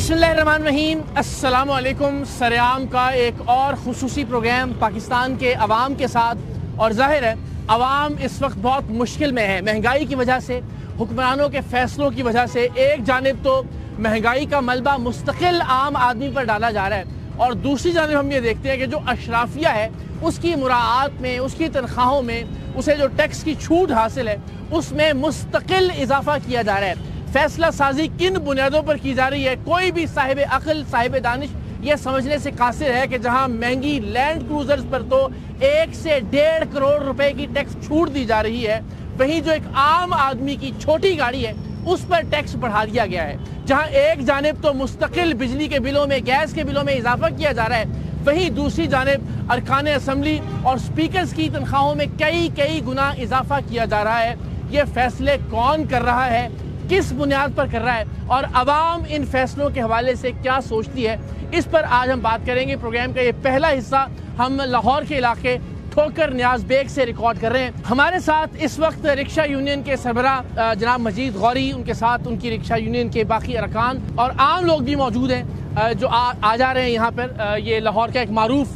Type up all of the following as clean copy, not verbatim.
बिस्मिल्लाहिर्रहमानिर्रहीम, अस्सलामु अलैकुम। सरेआम का एक और खुसूसी प्रोग्राम पाकिस्तान के अवाम के साथ। और जाहिर है अवाम इस वक्त बहुत मुश्किल में है, महंगाई की वजह से, हुक्मरानों के फैसलों की वजह से। एक जानिब तो महंगाई का मलबा मुस्तकिल आम आदमी पर डाला जा रहा है और दूसरी जानिब हम ये देखते हैं कि जो अशराफिया है उसकी मुराआत में, उसकी तनख्वाहों में, उसे जो टैक्स की छूट हासिल है उसमें मुस्तकिल इजाफा किया जा रहा है। फैसला साजी किन बुनियादों पर की जा रही है? कोई भी साहिब अक्ल, साहिब दानिश ये समझने से कासिर है कि जहां महंगी लैंड क्रूजर्स पर तो 1 से 1.5 करोड़ रुपए की टैक्स छूट दी जा रही है, वहीं जो एक आम आदमी की छोटी गाड़ी है उस पर टैक्स बढ़ा दिया गया है। जहां एक जानिब तो मुस्तकिल बिजली के बिलों में, गैस के बिलों में इजाफा किया जा रहा है, वहीं दूसरी जानिब अरकान असम्बली और स्पीकर्स की तनख्वाहों में कई गुना इजाफा किया जा रहा है। ये फैसले कौन कर रहा है, किस बुनियाद पर कर रहा है और अवाम इन फैसलों के हवाले से क्या सोचती है, इस पर आज हम बात करेंगे। प्रोग्राम का ये पहला हिस्सा हम लाहौर के इलाके ठोकर न्याज बेग से रिकॉर्ड कर रहे हैं। हमारे साथ इस वक्त रिक्शा यूनियन के सरबराह जनाब मजीद गौरी, उनके साथ उनकी रिक्शा यूनियन के बाकी अरकान और आम लोग भी मौजूद हैं जो आ जा रहे हैं यहाँ पर। ये लाहौर का एक मारूफ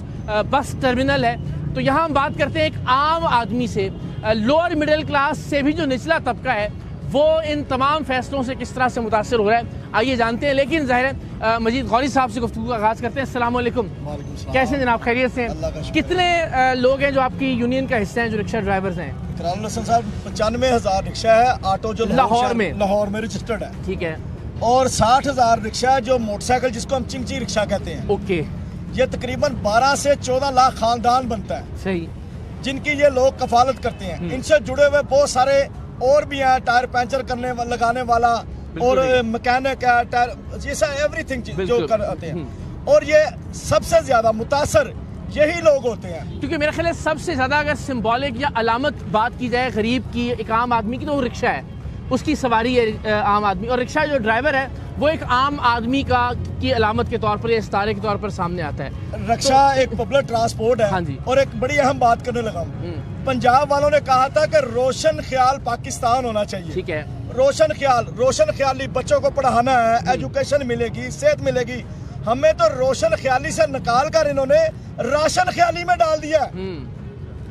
बस टर्मिनल है, तो यहाँ हम बात करते हैं एक आम आदमी से, लोअर मिडिल क्लास से भी जो निचला तबका है वो इन तमाम फैसलों से किस तरह से मुतासर हो रहा है, आइए जानते हैं। लेकिन ज़ाहिर है मजीद गौरी साहब से गुफ्तगू का आगाज़ करते हैं। अस्सलाम वालेकुम। कैसे जनाब, खैरियत से हैं? कितने लोग हैं जो आपकी यूनियन का हिस्सा हैं, जो रिक्शा ड्राइवर्स हैं? 95,000 रिक्शा है ऑटो जो लाहौर में रजिस्टर्ड है, ठीक है। और 60,000 रिक्शा है जो मोटरसाइकिल, जिसको हम चिंची रिक्शा कहते हैं। ओके। ये तकरीबन 12 से 14 लाख खानदान बनता है, सही, जिनकी ये लोग कफालत करते हैं। इनसे जुड़े हुए बहुत सारे और भी हैं, टायर पंचर करने लगाने वाला और मैकेनिक है, टायर, ये सब एवरीथिंग जो करते हैं। और ये सबसे ज्यादा मुतासर यही लोग होते हैं, क्योंकि मेरा ख्याल है सबसे ज्यादा अगर सिंबॉलिक या अलामत बात की जाए गरीब की, एक आम आदमी की, तो वो रिक्शा है, उसकी सवारी है आम आदमी। और रिक्शा जो ड्राइवर है वो एक आम आदमी की अलामत के तौर पर या सितारे के तौर पर सामने आता है। रिक्शा एक पब्लिक ट्रांसपोर्ट है। हाँ जी। और एक बड़ी अहम बात करने लगा हूँ, पंजाब वालों ने कहा था कि रोशन ख्याल पाकिस्तान होना चाहिए, ठीक है। रोशन ख्याली, बच्चों को पढ़ाना है, एजुकेशन मिलेगी, सेहत मिलेगी। हमें तो रोशन ख्याली से निकाल कर इन्होंने राशन ख्याली में डाल दिया।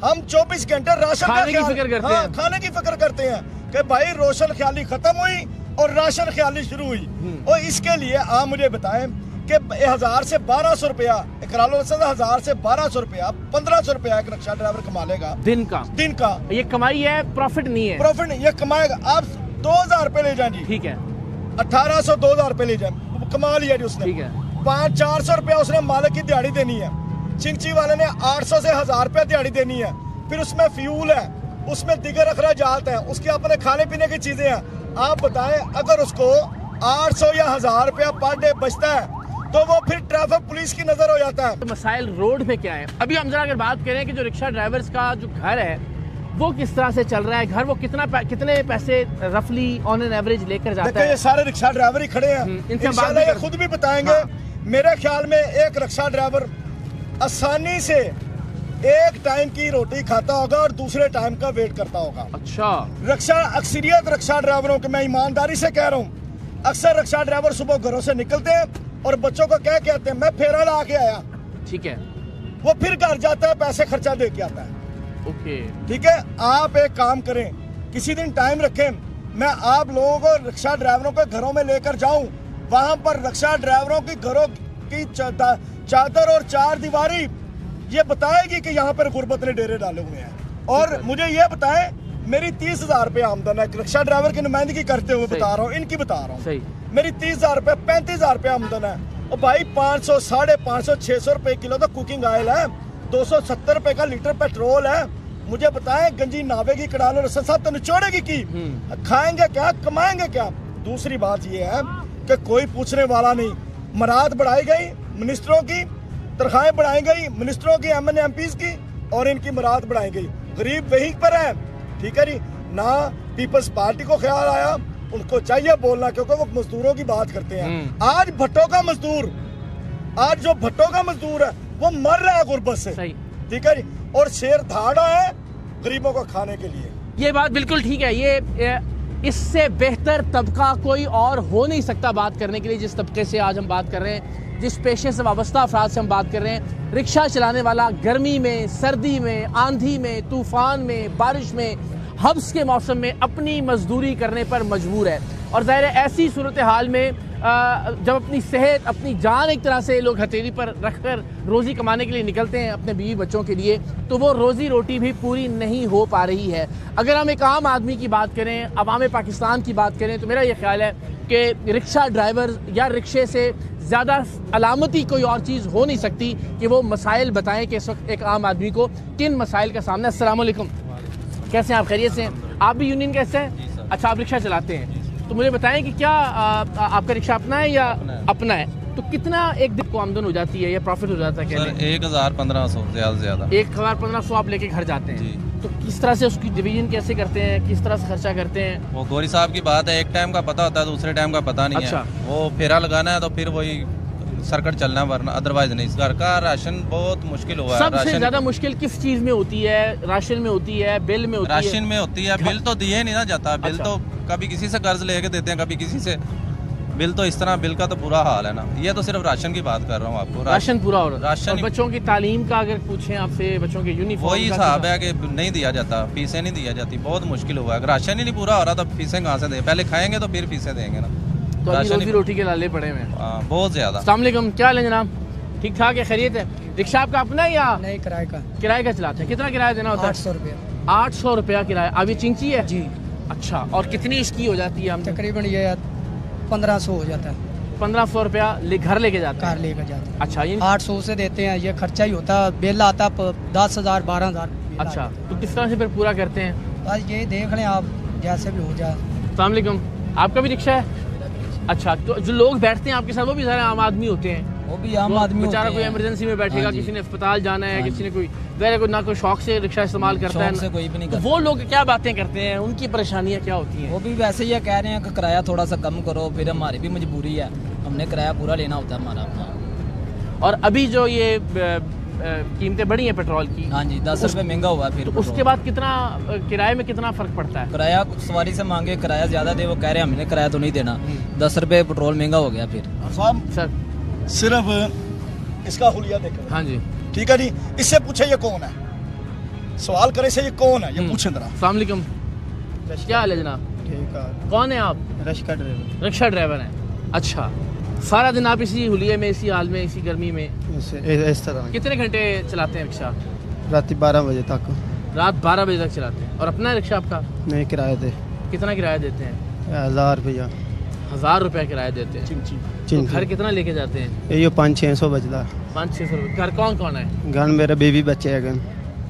हम 24 घंटे राशन खाने की फिक्र करते हैं, खाने की फिक्र करते हैं कि भाई रोशन ख्याली खत्म हुई और राशन ख्याली शुरू हुई। और इसके लिए आप मुझे बताएं कि 1000 से 1200 रुपया, 1000 से 1200 रुपया, 1500 रुपया एक रिक्शा ड्राइवर कमा लेगा दिन का। ये कमाई है, प्रॉफिट नहीं है। प्रॉफिट नहीं, ये कमाएगा। आप 2000 रुपए ले जाएंगे, ठीक है। 1800 2000 रुपए ले जाए, कमा लिया जी उसने, ठीक है। 500-400 रुपया उसने मालिक की दिहाड़ी देनी है। चिंची वाले ने 800 से 1000 रुपया दिहाड़ी देनी है। फिर उसमें फ्यूल है, उसमें दिगर अखराजात है, उसके अपने खाने पीने की चीजें हैं। आप बताएं, अगर उसको 800 या 1000 रुपया पर डे बचता है तो वो फिर ट्रैफिक पुलिस की नजर हो जाता है। तो मसाइल रोड में क्या है? अभी हम जरा अगर बात करें कि जो रिक्शा ड्राइवर्स का जो घर है वो किस तरह से चल रहा है, घर वो कितने पैसे रफली ऑन एन एवरेज लेकर जाता है? ये सारे रिक्शा ड्राइवर ही खड़े हैं, इंशाल्लाह ये खुद भी बताएंगे। मेरे ख्याल में एक रिक्शा ड्राइवर आसानी से एक टाइम की रोटी खाता होगा और दूसरे टाइम का वेट करता होगा। अच्छा। अक्सरियत रिक्शा ड्राइवरों के, मैं ईमानदारी से कह रहा हूँ, अक्सर रिक्शा ड्राइवर सुबह घरों से निकलते हैं और बच्चों को क्या कहते हैं, मैं फेरा ला के आया, ठीक है। वो फिर घर जाता है, पैसे खर्चा दे के आता है। ओके, ठीक है। आप एक काम करें, किसी दिन टाइम रखें, मैं आप लोगों को रिक्शा ड्राइवरों के घरों में लेकर जाऊं, वहां पर रिक्शा ड्राइवरों की घरों की चादर और चार दीवारी ये बताएगी कि यहाँ पर गुर्बत ने डेरे डाले हुए हैं। और मुझे ये बताएं, मेरी 30,000 रुपया आमदन है, रिक्शा ड्राइवर की नुमाइंदगी करते हुए बता रहा हूँ, इनकी बता रहा हूँ। मेरी 30,000 रुपया, 35,000 रुपया आमदन है। और भाई 500, 550, 600 रुपए किलो तो कुकिंग ऑयल है, 270 रुपए का लीटर पेट्रोल है। मुझे बताएं, गंजी नावेगी, कड़ालो रसन साहब तो निचोड़ेगी की, खाएंगे क्या, कमाएंगे क्या? दूसरी बात ये है कि कोई पूछने वाला नहीं। मराद बढ़ाई गई मिनिस्टरों की, तनख्वाहें बढ़ाई गई मिनिस्टरों की, MN MPs की, और इनकी मराद बढ़ाई गई। गरीब वहीं पर है, ठीक है जी। ना पीपल्स पार्टी को ख्याल आया, उनको चाहिए बोलना, क्योंकि वो मजदूरों की बात करते हैं। आज भट्टों का मजदूर, आज जो भट्टों का मजदूर है वो मर रहा है गुर्बत से, ठीक है जी। और शेर धाड़ा है गरीबों को खाने के लिए। ये बात बिल्कुल ठीक है। ये इससे बेहतर तबका कोई और हो नहीं सकता बात करने के लिए। जिस तबके से आज हम बात कर रहे हैं, जिस पेशे से वाबस्ता अफराद से हम बात कर रहे हैं, रिक्शा चलाने वाला गर्मी में, सर्दी में, आंधी में, तूफ़ान में, बारिश में, हब्स के मौसम में अपनी मजदूरी करने पर मजबूर है। और ज़ाहिर है ऐसी सूरत हाल में जब अपनी सेहत, अपनी जान एक तरह से लोग हथेली पर रखकर रोज़ी कमाने के लिए निकलते हैं अपने बीवी बच्चों के लिए, तो वो रोज़ी रोटी भी पूरी नहीं हो पा रही है। अगर हम एक आम आदमी की बात करें, अवाम पाकिस्तान की बात करें, तो मेरा ये ख्याल है कि रिक्शा ड्राइवर या रिक्शे से ज़्यादा अलामती कोई और चीज़ हो नहीं सकती कि वो मसाइल बताएं कि इस वक्त एक आम आदमी को किन मसाइल का सामना। अस्सलाम वालेकुम, कैसे हैं आप? खैरियत से हैं? आप भी यूनियन कैसे हैं? अच्छा, आप रिक्शा चलाते हैं, तो मुझे बताएं कि क्या आपका रिक्शा अपना है या अपना है? तो कितना एक दिन को आमदन हो जाती है या प्रॉफिट हो जाता है? सर 1000-1500 ज़्यादा से ज़्यादा। 1000-1500 आप लेके घर जाते हैं, तो किस तरह से उसकी डिवीजन कैसे करते हैं, किस तरह से खर्चा करते हैं? वो गौरी साहब की बात है, एक टाइम का पता होता है, दूसरे टाइम का पता नहीं अच्छा। है। वो फेरा लगाना है तो फिर वही सर्कट चलना है, वरना अदरवाइज नहीं। घर का राशन बहुत मुश्किल हुआ है। सबसे ज्यादा मुश्किल किस चीज में होती है? राशन में होती है, बिल में होती है? राशन में होती है। बिल तो दिए नहीं ना जाता। बिल अच्छा। तो कभी किसी से कर्ज लेके देते हैं, कभी किसी से। बिल तो इस तरह, बिल का तो बुरा हाल है ना। ये तो सिर्फ राशन की बात कर रहा हूँ आपको। राशन पूरा हो रहा है। राशन और बच्चों की तालीम का अगर पूछें आपसे, बच्चों के यूनिफॉर्म, वही हिसाब है कि नहीं दिया जाता, फीसें नहीं दिया जाती। बहुत मुश्किल हुआ है। अगर राशन ही नहीं पूरा हो रहा तो फीसें कहाँ से दें? पहले खाएंगे तो फिर फीसें देंगे ना। तो अभी रोजी रोटी के लाले पड़े हुए हैं। बहुत ज्यादा। अस्सलाम वालेकुम, क्या हाल है जनाब? ठीक ठाक है, खैरियत है? रिक्शा आपका अपना है या नहीं, किराए का? किराए का चलाते हैं? कितना किराया देना होता है? 800 रुपये। 800 रुपया किराया। अभी चिंची है जी। अच्छा, और कितनी इसकी हो जाती है? हम तकरीबन ये 1500 हो जाता है। 1500 रुपया घर लेके जाते कार हैं? लेकर जाते हैं। अच्छा, ये 800 से देते हैं, ये खर्चा ही होता है। बिल आता 10,000 12,000। अच्छा, तो किस तरह से फिर पूरा करते हैं? बस ये देख लें आप, जैसे भी हो जाए। अस्सलाम वालेकुम, आपका भी रिक्शा है? अच्छा, तो जो लोग बैठते हैं आपके साथ वो भी सारे आम आदमी होते हैं? वो भी आम आदमी बेचारा कोई इमरजेंसी में बैठेगा, किसी ने अस्पताल जाना है, किसी ने कोई वैसे कोई ना कोई शौक से रिक्शा इस्तेमाल करता है, कोई भी नहीं तो वो लोग क्या बातें करते हैं, उनकी परेशानियां क्या होती हैं? वो भी वैसे ही कह रहे हैं कि किराया थोड़ा सा कम करो, फिर हमारी भी मजबूरी है, हमने किराया पूरा लेना होता है हमारा अपना। और अभी जो ये कीमतें बढ़ी हैं पेट्रोल की, हाँ जी, 10 रुपये महंगा हुआ है। फिर तो उसके बाद कितना किराए में कितना फर्क पड़ता है? किराया सवारी से मांगे, किराया ज्यादा दे, वो कह रहे हैं हमने किराया तो नहीं देना। 10 रुपये पेट्रोल महंगा हो गया। फिर साहब सर सिर्फ इसका हुलिया देखें। हाँ जी, ठीक है जी, इससे पूछे ये कौन है, सवाल करे से ये कौन है, ये पूछे जरा। अस्सलाम वालेकुम, क्या हाल है जनाब? ठीक है। कौन है आप? Rickshaw driver. रिक्शा ड्राइवर हैं? अच्छा, सारा दिन आप इसी हुलिये में, इसी हाल में, इसी गर्मी में इस तरह कितने घंटे चलाते हैं रिक्शा? रात 12 बजे तक। रात 12 बजे तक चलाते हैं। और अपना रिक्शा आपका? नहीं, किराए थे कितना किराया देते हैं? 1000 रुपया। 1000 रुपया किराया देते हैं। तो घर कितना लेके जाते हैं? ये 500-600 बचता। 500-600 रुपये। घर कौन कौन है? घर मेरे बीवी बच्चे है,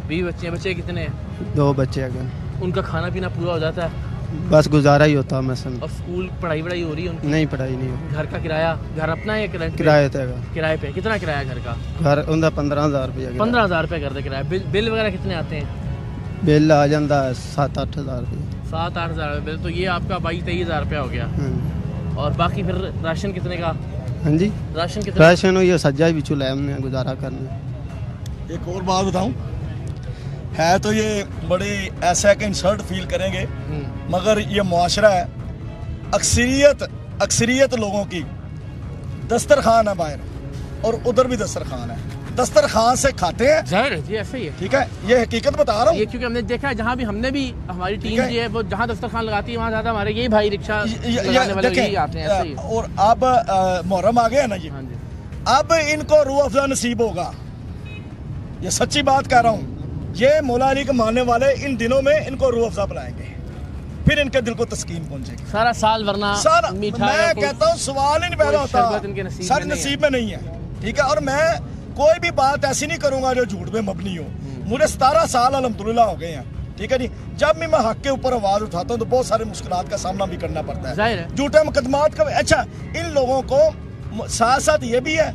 20 बच्चे हैं। बच्चे कितने हैं? 2 बच्चे है। उनका खाना पीना पूरा हो जाता है? बस गुजारा ही होता है मसन। और स्कूल पढ़ाई वढ़ाई हो रही है उनकी? नहीं, पढ़ाई नहीं होती। घर का किराया, घर अपना है या रेंट? किराए थे। किराए पे? कितना किराया घर का? घर उनका 15,000 रुपया। 15,000 रुपये कर दे किराया। बिल वगैरह कितने आते हैं? बिल आ जाता है 7-8 हज़ार रुपया। 7-8 हज़ार बिल, तो ये आपका 22-23 हज़ार रुपया हो गया। और बाकी फिर राशन कितने का? हाँ जी, राशन कितना? राशन ये सज्जा भी चूल्हा हमने गुजारा करना। एक और बात बताऊं, है तो ये बड़े ऐसा है कि इंसल्ट फील करेंगे, मगर ये मुआशरा है, अक्सरियत लोगों की दस्तरखान है बाहर, और उधर भी दस्तरखान है। दस्तरखान से खाते हैं। जाहिर है जी, ऐसे ही है। ठीक है, ये हकीकत बता रहा हूँ। ये क्योंकि हमने देखा है, जहाँ भी हमने भी, हमारी टीम जो है वो जहाँ दस्तरखान लगाती है, वहाँ ज्यादा हमारे यही भाई रिक्शा लगाने वाले यही आते हैं। ऐसे ही। और अब मुहर्रम आ गया ना जी, हाँ जी, अब इनको रूह अफ़ज़ा नसीब होगा, ये सच्ची बात कह रहा हूँ। ये मौला अली के मानने वाले इन दिनों में इनको रूह अफ़ज़ा पिलाएंगे, फिर इनके दिल को तस्कीन पहुंचेगी सारा साल, वरना सारा। मीठा मैं कहता हूँ सवाल ही नहीं पैदा होता, सर नसीब में नहीं है। ठीक है, और मैं कोई भी बात ऐसी नहीं करूंगा जो झूठ में मबनी हो। मुझे 17 साल अल्हम्दुलिल्लाह हो गए हैं। ठीक है जी, जब भी मैं हक के ऊपर आवाज उठाता हूँ तो बहुत सारे मुश्किलात का सामना भी करना पड़ता है, जाहिर है। झूठे मुकदमात का। अच्छा, इन लोगों को साथ साथ ये भी है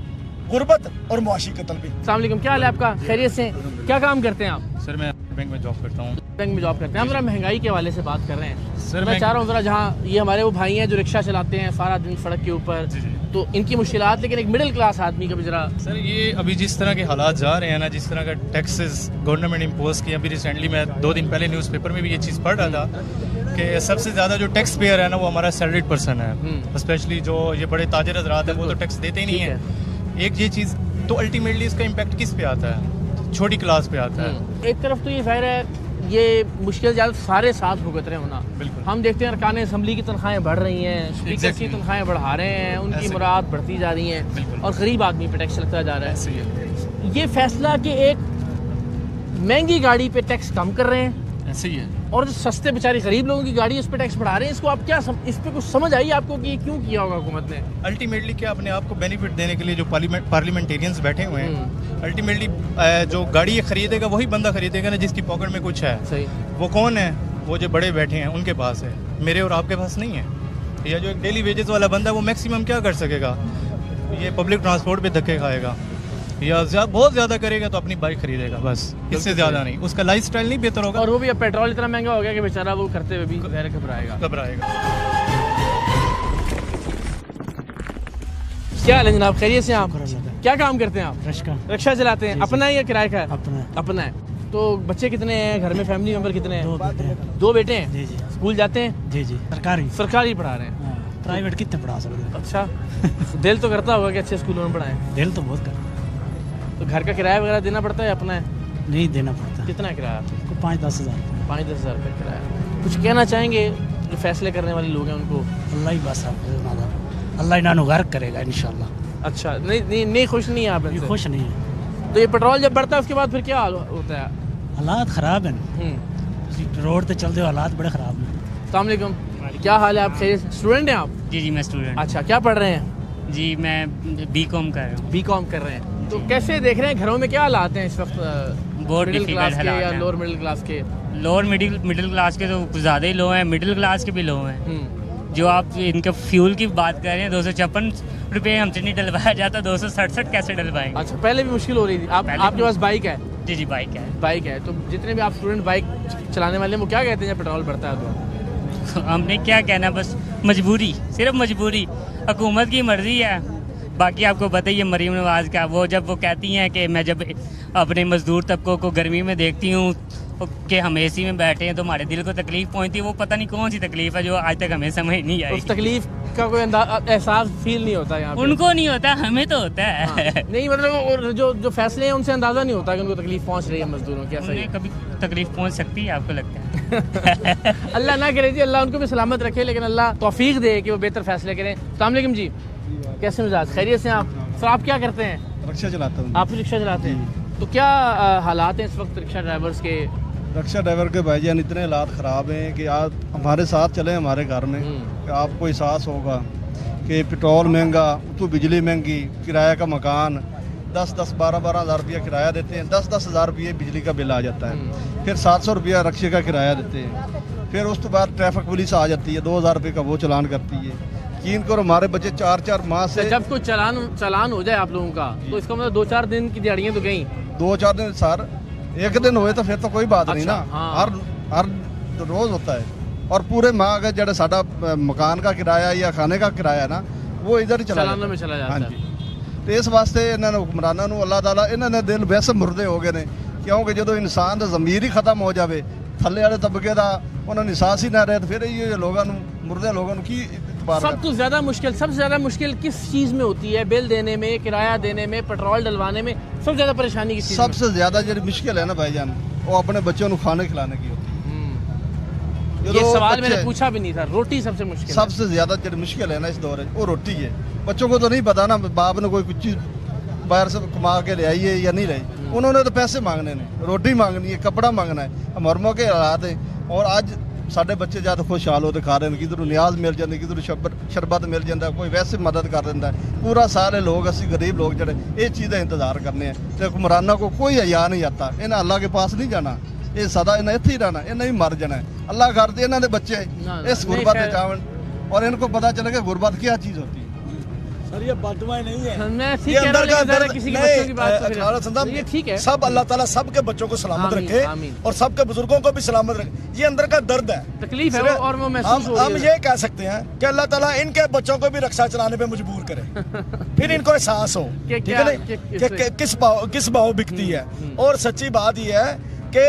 गुर्बत और मुआशी कत्ल भी। अस्सलाम वालेकुम, क्या हाल है आपका? खैरियत से? क्या काम करते हैं आप? सर मैं बैंक में जॉब करता हूँ। बैंक में जॉब करते हैं। हम जरा महंगाई के हवाले से बात कर रहे हैं सर। मैं चाह रहा हूँ जरा, जहाँ ये हमारे वो भाई हैं जो रिक्शा चलाते हैं सारा दिन सड़क के ऊपर, तो इनकी मुश्किलात, लेकिन एक मिडिल क्लास आदमी का भी जरा। सर ये अभी जिस तरह के हालात जा रहे हैं ना, जिस तरह का टैक्सेस गवर्नमेंट इम्पोज किए, अभी रिसेंटली मैं 2 दिन पहले न्यूज़पेपर में भी ये चीज़ पढ़ रहा था कि सबसे ज़्यादा जो टैक्स पेयर है ना वो हमारा सैलरीड पर्सन है, स्पेशली जो ये बड़े ताजर हज़रात हैं वो तो टैक्स देते ही नहीं है। एक ये चीज़ तो अल्टीमेटली इसका इम्पैक्ट किस पे आता है? छोटी क्लास पे आता है। एक तरफ तो ये ज़ाहिर है ये मुश्किल ज़्यादा सारे साथ भुगत रहे होना। बिल्कुल। हम देखते हैं अरकान असम्बली की तनख्वाहें बढ़ रही हैं, स्पीकर की तनख्वाहें बढ़ा रहे हैं, उनकी मुराद बढ़ती जा रही हैं और गरीब आदमी पे टैक्स लगता जा रहा है। ये फैसला कि एक महंगी गाड़ी पे टैक्स कम कर रहे हैं, ऐसे ही है, और जो सस्ते बेचारे गरीब लोगों की गाड़ी है उस पर टैक्स बढ़ा रहे हैं, इसको आप क्या इस पे कुछ समझ आई आपको कि ये क्यों किया होगा हुकूमत ने? अल्टीमेटली क्या अपने आप को बेनिफिट देने के लिए जो पार्लियामेंटेरियंस बैठे हुए हैं, अल्टीमेटली जो गाड़ी ये खरीदेगा वही बंदा खरीदेगा ना जिसकी पॉकेट में कुछ है। सही। वो कौन है? वो जो बड़े बैठे हैं उनके पास है, मेरे और आपके पास नहीं है। या जो एक डेली वेजेस वाला बंदा है वो मैक्सिमम क्या कर सकेगा? ये पब्लिक ट्रांसपोर्ट पे धक्के खाएगा या बहुत ज़्यादा करेगा तो अपनी बाइक खरीदेगा, बस इससे ज़्यादा नहीं। उसका लाइफस्टाइल नहीं बेहतर होगा, और वो भी अब पेट्रोल इतना महंगा हो गया कि बेचारा वो करते हुए भी घबराएगा। क्या हाल है जनाब, खैरियत से? आप क्या काम करते हैं? आप रिक्शा चलाते हैं? अपना है या किराए का? अपना है। तो बच्चे कितने हैं घर में, फैमिली मेंबर कितने हैं? 2 बेटे हैं। जी जी। स्कूल जाते हैं? जी जी। सरकारी पढ़ा रहे हैं? प्राइवेट कितने पढ़ा सकते हैं? अच्छा। दिल तो करता होगा कि अच्छे स्कूलों में पढ़ाएं? दिल तो बहुत करता। तो घर का किराया वगैरह देना पड़ता है अपना है? नहीं देना पड़ता। कितना किराया? 5-10 हज़ार। 5-10 हज़ार रुपये किराया। कुछ कहना चाहेंगे जो फैसले करने वाले लोग हैं उनको? अल्लाह ही बस अल्लाह इन्होंने गर्क करेगा इंशाल्लाह। अच्छा, नहीं खुश नहीं है आप इनसे? खुश नहीं है। तो ये पेट्रोल जब बढ़ता है उसके बाद फिर क्या होता है? हालात ख़राब हैं, रोड पे चलते हालात बड़े ख़राब हैं। अस्सलाम वालेकुम, क्या हाल है? आप स्टूडेंट हैं आप? जी जी मैं स्टूडेंट। अच्छा, क्या पढ़ रहे हैं? जी मैं बीकॉम कर रहा हूँ। बीकॉम कर रहे हैं। तो कैसे देख रहे हैं घरों में क्या हालात हैं इस वक्त? बहुत मिडिल क्लास डिफिकल्ट के हालात या हैं। लोअर मिडिल क्लास के? लोअर मिडिल क्लास के तो ज़्यादा ही लो हैं, मिडिल क्लास के भी लो हैं। जो आप इनके फ्यूल की बात कर रहे हैं, 256 रुपये हमसे नहीं डलवाया जाता, 267 कैसे डलवाएंगे? अच्छा, पहले भी मुश्किल हो रही थी। आपके पास बाइक है? जी जी बाइक है। बाइक है। तो जितने भी आप स्टूडेंट बाइक चलाने वाले हैं वो क्या कहते हैं जब पेट्रोल बढ़ता है तो? हमने क्या कहना, बस मजबूरी, सिर्फ मजबूरी, हुकूमत की मर्जी है। बाकी आपको पता ही है मरीम नवाज़ का, वो जब वो कहती हैं कि मैं जब अपने मजदूर तबकों को गर्मी में देखती हूँ कि हम एसी में बैठे हैं तो हमारे दिल को तकलीफ पहुंचती है। वो पता नहीं कौन सी तकलीफ है जो आज तक हमें समझ नहीं आई। उस तकलीफ का कोई एहसास फील नहीं होता यहाँ पे? उनको नहीं होता, हमें तो होता है। हाँ। नहीं मतलब और जो फैसले हैं उनसे अंदाजा नहीं होता कि उनको तकलीफ पहुंच रही है मजदूरों की? ऐसा ही कभी तकलीफ पहुंच सकती है, आपको लगता है? अल्लाह ना करे जी, अल्लाह उनको भी सलामत रखे, लेकिन अल्लाह तौफीक दे कि वो बेहतर फैसले करें। अस्सलाम वालेकुम जी, कैसे मिजाज, खैरियत से आप? सर आप क्या करते हैं? रिक्शा चलाता हूँ। आप भी रिक्शा चलाते हैं? तो क्या हालात हैं इस वक्त रिक्शा ड्राइवर्स के? रिक्शा ड्राइवर के भाईजान इतने हालात ख़राब हैं कि आप हमारे साथ चले हमारे घर में कि आपको एहसास होगा कि पेट्रोल महंगा, तो बिजली महंगी, किराया का मकान, 10-10, 12-12 हज़ार रुपया किराया देते हैं, 10-10 हज़ार रुपये बिजली का बिल आ जाता है, फिर 700 रुपया रिक्शे का किराया देते हैं, फिर उस तो बाद ट्रैफिक पुलिस आ जाती है, 2000 रुपये का वो चलान करती है। यकीन करो हमारे बच्चे 4-4 माह से, जब कोई चलान हो जाए आप लोगों का तो इसका मतलब 2-4 दिन की दिहाड़ियाँ तो गई? 2-4 दिन सर, एक दिन हुए तो फिर तो कोई बात नहीं ना। हाँ। हर रोज होता है। और पूरे माह का जड़ा साडा मकान का किराया या खाने का किराया ना वो इधर ही चलाना में चला जाता है। हाँ जी। तो इस वास्ते इन्होंने हुक्मराना नूं अल्लाह ताला इन्होंने दिल वैसे मुर्दे हो गए ने, क्योंकि जो इंसान का ज़मीर ही खत्म हो जाए, थले वाले तबके का उन्होंने एहसास ही ना रहे, तो फिर ये लोगों मुर्दे लोगों की सबसे ज़्यादा मुश्किल किस चीज़ में होती है? बिल देने में, किराया देने में, पेट्रोल डलवाने में सबसे ज़्यादा परेशानी की? सबसे ज़्यादा जो मुश्किल है ना भाईजान, वो अपने बच्चों को खाने खिलाने की होती है। ये सवाल मैंने पूछा भी नहीं था। रोटी सबसे मुश्किल, सबसे ज़्यादा जो मुश्किल है ना इस दौर में वो रोटी है। बच्चों को तो नहीं पता ना बाप ने कोई कुछ चीज़ बाहर से कमा के ले आई है या नहीं लाई, उन्होंने तो पैसे मांगने ने, रोटी मांगनी है, कपड़ा मांगना है। हमारे के हालात है और आज साढ़े बच्चे ज़्यादा खुशहाल होते खा रहे हैं, किधर न्याज मिल जाते, किधर शरबत मिल जाता, कोई वैसे मदद कर देता है। पूरा सारे लोग असी गरीब लोग जड़े ये चीज़ें इंतजार करने हैं, तो हुक्मराना को कोई हया नहीं आता। इन्हें अल्लाह के पास नहीं जाना, ये सदा इन्हें इत्थे ही रहना, इन्हें ही मर जाना है। अल्लाह कर दे इन्होंने बच्चे इस गुरबत में जावन और इनको पता चले कि गुरबत क्या चीज़ होती है। सर ये बददुआएं नहीं है, मैं ठीक ये कह अंदर रहा का हूं, लेकिन दर्द किसी के नहीं, बच्चों की बात तो फिर- अठारह संदम, ये ठीक है। सब अल्लाह ताला सबके बच्चों को सलामत आमीन, रखे आमीन। और सबके बुजुर्गों को भी सलामत रखे। ये अंदर का दर्द है, तकलीफ है वो, और वो महसूस हो हम रही है। ये कह सकते हैं कि अल्लाह ताला इनके बच्चों को भी रक्षा चलाने पे मजबूर करे फिर इनको एहसास हो कि ठीक है ना क्या- कि किस भाव बिकती है। और सच्ची बात ये है कि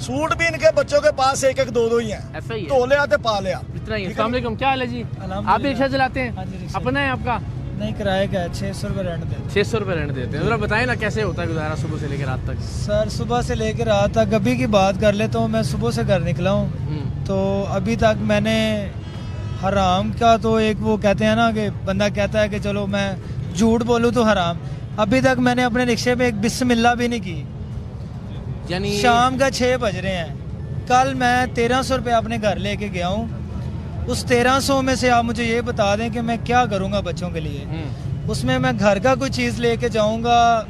सूट भी इनके बच्चों के पास एक एक दो ही हैं, ऐसा ही है। तो ले आते पा ले इतना ही है। ठीक है अस्सलाम वालेकुम, क्या हाल है जी? आप भी रिक्शा चलाते हैं? हाँ जी, रिक्शा। अपना है आपका? नहीं, किराए का है, 600 रुपये रेंट देते 600 रुपये रेंट देते हैं। जरा बताएं ना कैसे होता है गुजारा सुबह से लेकर रात तक? सर। सुबह से लेकर रात तक, अभी की बात कर ले तो मैं सुबह से घर निकला हूँ, तो अभी तक मैंने हराम का तो एक वो कहते हैं ना कि बंदा कहता है कि चलो मैं झूठ बोलूँ तो हराम, अभी तक मैंने अपने रिक्शे पे एक बिस्मिल्लाह भी नहीं की। यानी शाम का 6 बज रहे हैं, कल मैं 1300 रुपये अपने घर लेके गया हूँ। उस 1300 में से आप मुझे ये बता दें कि मैं क्या करूँगा बच्चों के लिए। उसमें मैं घर का कोई चीज़ लेके जाऊँगा,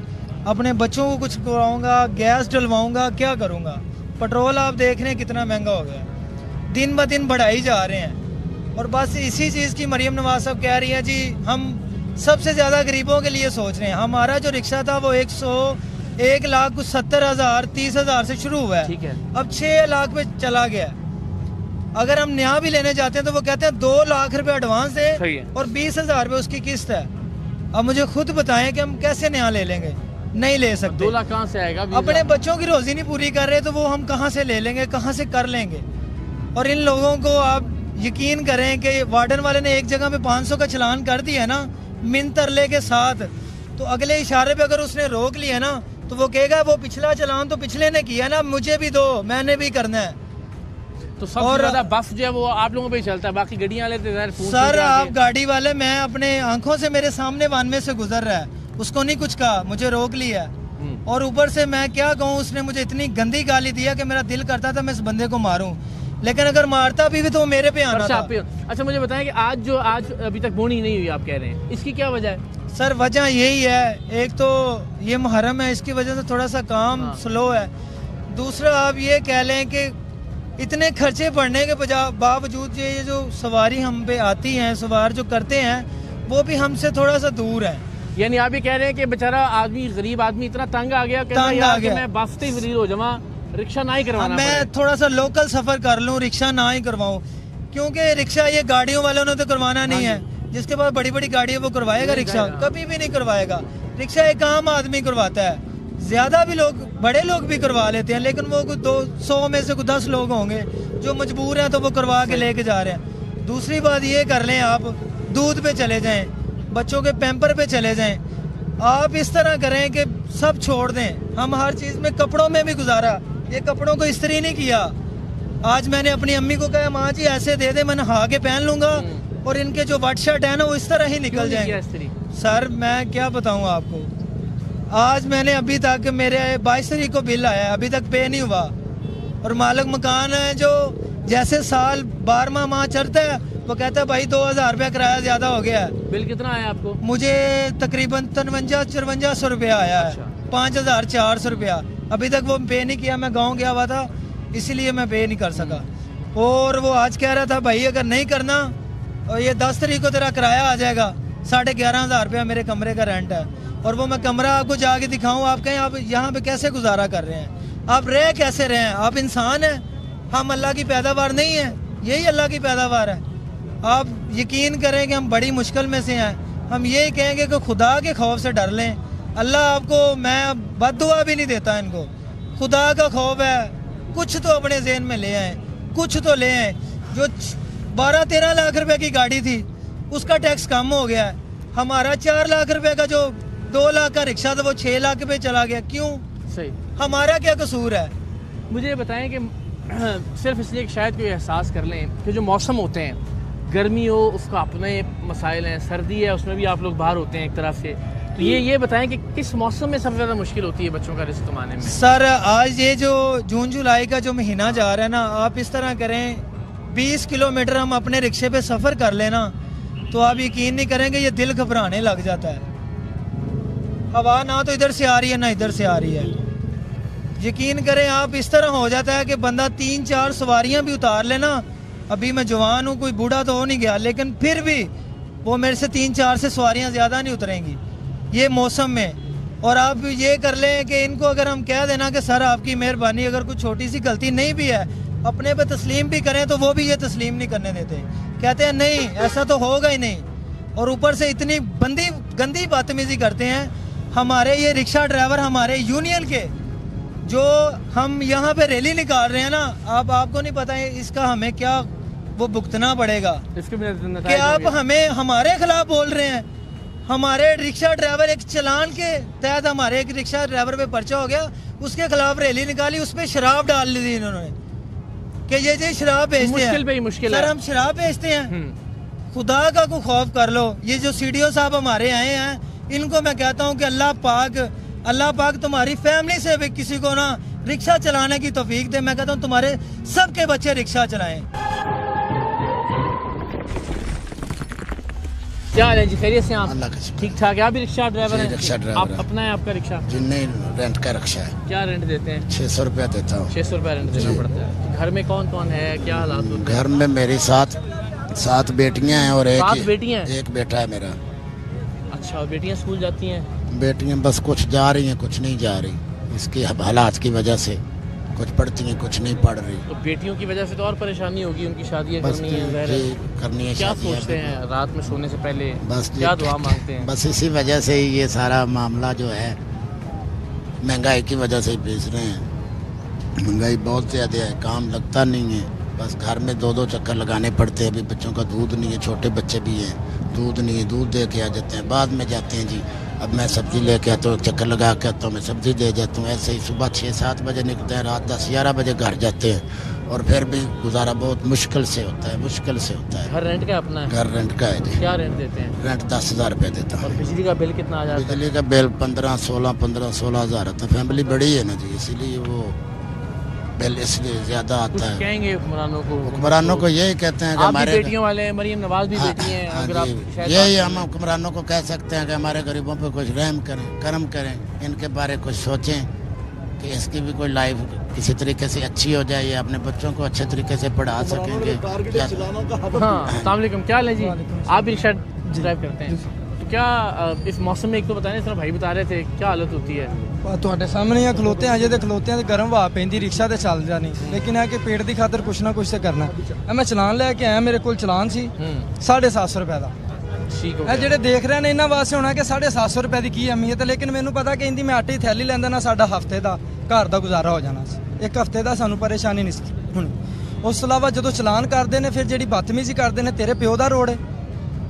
अपने बच्चों को कुछ कराऊँगा, गैस डलवाऊँगा, क्या करूँगा? पेट्रोल आप देख रहे हैं कितना महंगा हो गया, दिन ब दिन बढ़ाई जा रहे हैं। और बस इसी चीज़ की मरियम नवाज साहब कह रही है जी हम सबसे ज़्यादा गरीबों के लिए सोच रहे हैं। हमारा जो रिक्शा था वो 1,70,000 30,000 से शुरू हुआ है, ठीक है। अब 6 लाख पे चला गया। अगर हम नया भी लेने जाते हैं तो वो कहते हैं 2 लाख रुपए एडवांस सही है है। और 20,000 रुपए उसकी किस्त है। अब मुझे खुद बताएं कि हम कैसे नया ले लेंगे? नहीं ले सकते। 2 लाख कहाँ से आएगा? 20 अपने लाख। बच्चों की रोजी नहीं पूरी कर रहे तो वो हम कहाँ से ले लेंगे, कहाँ से कर लेंगे? और इन लोगों को आप यकीन करें कि वार्डन वाले ने एक जगह पे 500 का चलान कर दिया है ना, मिन तरले के साथ, तो अगले इशारे पे अगर उसने रोक लिया ना तो वो कहेगा वो पिछला चलान तो पिछले ने किया ना, मुझे भी दो, मैंने भी करना है। तो सबसे ज्यादा बफ जो है वो आप लोगों पे ही चलता है, बाकी गड्डियां वाले तो ज़ाहिर फोन सर सुन के आप आके- गाड़ी वाले, मैं अपने आंखों से मेरे सामने वन में से गुजर रहा है, उसको नहीं कुछ कहा, मुझे रोक लिया। और ऊपर से मैं क्या कहूँ, उसने मुझे इतनी गंदी गाली दिया कि मेरा दिल करता था मैं इस बंदे को मारूं, लेकिन अगर मारता भी तो मेरे पे आना था। अच्छा मुझे बताएं कि आज अभी तक बोनी नहीं हुई आप कह रहे हैं, इसकी क्या वजह है? सर वजह यही है, एक तो ये मुहर्रम है, इसकी वजह से थोड़ा सा काम स्लो है। दूसरा आप ये कह लें कि इतने खर्चे पड़ने के बावजूद ये जो सवारी हम पे आती हैं, सवार जो करते हैं, वो भी हमसे थोड़ा सा दूर है। यानी आप ये कह रहे हैं कि बेचारा आदमी, गरीब आदमी इतना तंग आ गया कि मैं बफ्ते ही वजीर हो जावा, रिक्शा ना ही करवाना मैं पड़े। थोड़ा सा लोकल सफर कर लूँ, रिक्शा ना ही करवाऊँ, क्योंकि रिक्शा ये गाड़ियों वालों ने तो करवाना नहीं है। जिसके पास बड़ी बड़ी गाड़ी है वो करवाएगा रिक्शा? कभी भी नहीं करवाएगा। रिक्शा एक आम आदमी करवाता है, ज्यादा भी लोग, बड़े लोग भी करवा लेते हैं, लेकिन वो 200 में से 10 लोग होंगे जो मजबूर हैं तो वो करवा के लेके जा रहे हैं। दूसरी बात ये कर लें, आप दूध पे चले जाएं, बच्चों के पैम्पर पे चले जाएं, आप इस तरह करें कि सब छोड़ दें। हम हर चीज में, कपड़ों में भी गुजारा, ये कपड़ों को इस्त्री नहीं किया। आज मैंने अपनी अम्मी को कहा माँ जी ऐसे दे दे, मैं नहा के पहन लूंगा और इनके जो वाट शर्ट है ना वो इस तरह ही निकल जाएंगे। सर मैं क्या बताऊं आपको, आज मैंने अभी तक, मेरे 22 तारीख को बिल आया है, अभी तक पे नहीं हुआ। और मालिक मकान है जो जैसे साल 12वां माह चढ़ता है वो कहता है भाई 2000 रुपया किराया ज्यादा हो गया है। बिल कितना आया आपको? मुझे तकरीबन 53-5400 रुपया आया है। 5400 रुपया अभी तक वो पे नहीं किया। मैं गाँव गया हुआ था इसीलिए मैं पे नहीं कर सका। और वो आज कह रहा था भाई अगर नहीं करना और ये 10 तारीख को तेरा किराया आ जाएगा, 11,500 रुपया मेरे कमरे का रेंट है। और वो मैं कमरा आपको जाके दिखाऊं, आप कहें आप यहाँ पे कैसे गुजारा कर रहे हैं, आप रह कैसे रहे हैं? आप इंसान हैं, हम अल्लाह की पैदावार नहीं है, यही अल्लाह की पैदावार है। आप यकीन करें कि हम बड़ी मुश्किल में से हैं। हम यही कहेंगे कि खुदा के खौफ से डर लें। अल्लाह आपको, मैं बद्दुआ भी नहीं देता इनको, खुदा का खौफ है। कुछ तो अपने ज़हन में ले आए, कुछ तो ले आए। जो 12-13 लाख रुपए की गाड़ी थी उसका टैक्स कम हो गया है। हमारा 4 लाख रुपए का जो 2 लाख का रिक्शा था वो 6 लाख पे चला गया। क्यों? सही, हमारा क्या कसूर है? मुझे बताएं कि सिर्फ इसलिए कि शायद कोई एहसास कर लें कि जो मौसम होते हैं, गर्मी हो उसका अपने मसाइल हैं, सर्दी है उसमें भी आप लोग बाहर होते हैं एक तरफ से, तो ये बताएं कि किस मौसम में सबसे ज़्यादा मुश्किल होती है बच्चों का रिस्क कमाने में? सर आज ये जो जून जुलाई का जो महीना जा रहा है ना, आप इस तरह करें 20 किलोमीटर हम अपने रिक्शे पे सफ़र कर लेना तो आप यकीन नहीं करेंगे, ये दिल घबराने लग जाता है। हवा ना तो इधर से आ रही है ना इधर से आ रही है। यकीन करें आप, इस तरह हो जाता है कि बंदा 3-4 सवारियां भी उतार लेना। अभी मैं जवान हूँ, कोई बूढ़ा तो हो नहीं गया, लेकिन फिर भी वो मेरे से 3-4 से सवारियां ज़्यादा नहीं उतरेंगी ये मौसम में। और आप ये कर लें कि इनको अगर हम कह देना कि सर आपकी मेहरबानी, अगर कुछ छोटी सी गलती नहीं भी है अपने पे तस्लीम भी करें, तो वो भी ये तस्लीम नहीं करने देते, कहते हैं नहीं ऐसा तो होगा ही नहीं। और ऊपर से इतनी गंदी बदतमीजी करते हैं। हमारे ये रिक्शा ड्राइवर हमारे यूनियन के, जो हम यहाँ पे रैली निकाल रहे हैं ना, आपको नहीं पता है इसका हमें क्या वो भुगतना पड़ेगा कि आप हमें हमारे खिलाफ बोल रहे हैं। हमारे रिक्शा ड्राइवर एक चालान के तहत हमारे एक रिक्शा ड्राइवर पे पर्चा हो गया, उसके खिलाफ रैली निकाली, उस पर शराब डाल दी इन्होंने कि ये शराब बेचते हैं। मुश्किल सर हम शराब बेचते हैं? खुदा का को खौफ कर लो। ये जो सीडीओ साहब हमारे आए हैं, इनको मैं कहता हूँ कि अल्लाह पाक तुम्हारी फैमिली से भी किसी को ना रिक्शा चलाने की तौफीक दे। मैं कहता हूँ तुम्हारे सबके बच्चे रिक्शा चलाएं। क्या हाल है जी, खैरियत से आप? अल्लाह का शुक्र। ठीक ठाक है। आप भी रिक्शा ड्राइवर हैं? रिक्शा ड्राइवर आप है। अपना है आपका रिक्शा? जी नहीं, रेंट का रिक्शा है। क्या रेंट देते हैं? 600 रुपया देता हूँ। 600 रुपया रेंट देना पड़ता है। घर में कौन कौन है, क्या हालात होते हैं? घर में मेरी सात बेटियां हैं और 7 बेटियां हैं? एक बेटा है मेरा। अच्छा, और बेटियां स्कूल जाती हैं? बेटियां बस कुछ जा रही हैं कुछ नहीं जा रही, इसकी हालात की वजह से कुछ पढ़ती हैं कुछ नहीं पढ़ रही। तो बेटियों की वजह से तो और परेशानी होगी, उनकी शादियाँ बस करनी है, करनी है। क्या सोचते हैं रात में सोने से पहले, बस क्या दुआ मांगते हैं? बस इसी वजह से ही ये सारा मामला जो है, महंगाई की वजह से ही बेच रहे हैं। महंगाई बहुत ज़्यादा है, काम लगता नहीं है, बस घर में 2-2 चक्कर लगाने पड़ते हैं। अभी बच्चों का दूध नहीं है, छोटे बच्चे भी हैं, दूध नहीं है, दूध दे के आ जाते हैं, बाद में जाते हैं जी। अब मैं सब्ज़ी लेके आता हूँ, चक्कर लगा के आता हूँ, मैं सब्ज़ी दे जाता हूँ। ऐसे ही सुबह 6-7 बजे निकलते हैं, रात 10-11 बजे घर जाते हैं, और फिर भी गुजारा बहुत मुश्किल से होता है, मुश्किल से होता है। घर रेंट का अपना है? घर रेंट का है जी। क्या रेंट देते हैं? रेंट 10,000 रुपये देता हूँ। और बिजली का बिल कितना आ जाता है? बिजली का बिल 15-16 हज़ार आता है। फैमिली बड़ी है ना जी, इसीलिए वो बिल इसलिए ज़्यादा आता है। कहेंगे हुक्मरानों को यही कहते हैं कि हमारे बेटियों वाले, मरियम नवाज भी बेटी हैं, अगर आप यही हम हुक्मरानों को कह सकते हैं कि हमारे गरीबों पे कुछ रहम करें, करम करें, इनके बारे कुछ सोचें कि इसकी भी कोई लाइफ किसी तरीके से अच्छी हो जाए, या अपने बच्चों को अच्छे तरीके से पढ़ा सकेंगे। हाँ, अस्सलाम वालेकुम। क्या हाल है जी? आप भी रिक्शा ड्राइव करते हैं, तो क्या इस मौसम में, एक तो बताने सर भाई बता रहे थे, क्या हालत होती है? ਤੁਹਾਡੇ ਸਾਹਮਣੇ ਆ ਖਲੋਤੇ ਆ, ਜੇ ਤੇ ਖਲੋਤੇ ਆ ਤੇ ਗਰਮ ਹਵਾ ਪੈਂਦੀ, ਰਿਕਸ਼ਾ ਤੇ ਚੱਲਦਾ ਨਹੀਂ, ਲੇਕਿਨ ਹੈ ਕਿ ਪੇਟ ਦੀ ਖਾਤਰ ਕੁਛ ਨਾ ਕੁਛ ਤੇ ਕਰਨਾ। ਮੈਂ ਚਲਾਨ ਲੈ ਕੇ ਆਇਆ, ਮੇਰੇ ਕੋਲ ਚਲਾਨ ਸੀ 750 ਰੁਪਏ ਦਾ। ਠੀਕ ਹੋ ਇਹ ਜਿਹੜੇ ਦੇਖ ਰਹੇ ਨੇ ਇਹਨਾਂ ਵਾਸਤੇ ਹੋਣਾ ਕਿ 750 ਰੁਪਏ ਦੀ ਕੀ ਅਹਿਮੀਅਤ ਹੈ, ਲੇਕਿਨ ਮੈਨੂੰ ਪਤਾ ਕਿ ਇੰਦੀ ਮੈਂ ਆਟੇ ਦੀ ਥੈਲੀ ਲੈਂਦਾ ਨਾ, ਸਾਡਾ ਹਫਤੇ ਦਾ ਘਰ ਦਾ ਗੁਜ਼ਾਰਾ ਹੋ ਜਾਣਾ ਸੀ। ਇੱਕ ਹਫਤੇ ਦਾ ਸਾਨੂੰ ਪਰੇਸ਼ਾਨੀ ਨਹੀਂ ਸੀ ਹੁਣ। ਉਸ ਤੋਂ ਇਲਾਵਾ ਜਦੋਂ ਚਲਾਨ ਕਰਦੇ ਨੇ, ਫਿਰ ਜਿਹੜੀ ਬਦਤਮੀਜ਼ੀ ਕਰਦੇ ਨੇ, ਤੇਰੇ ਪਿਓ ਦਾ ਰੋਡ ਹੈ,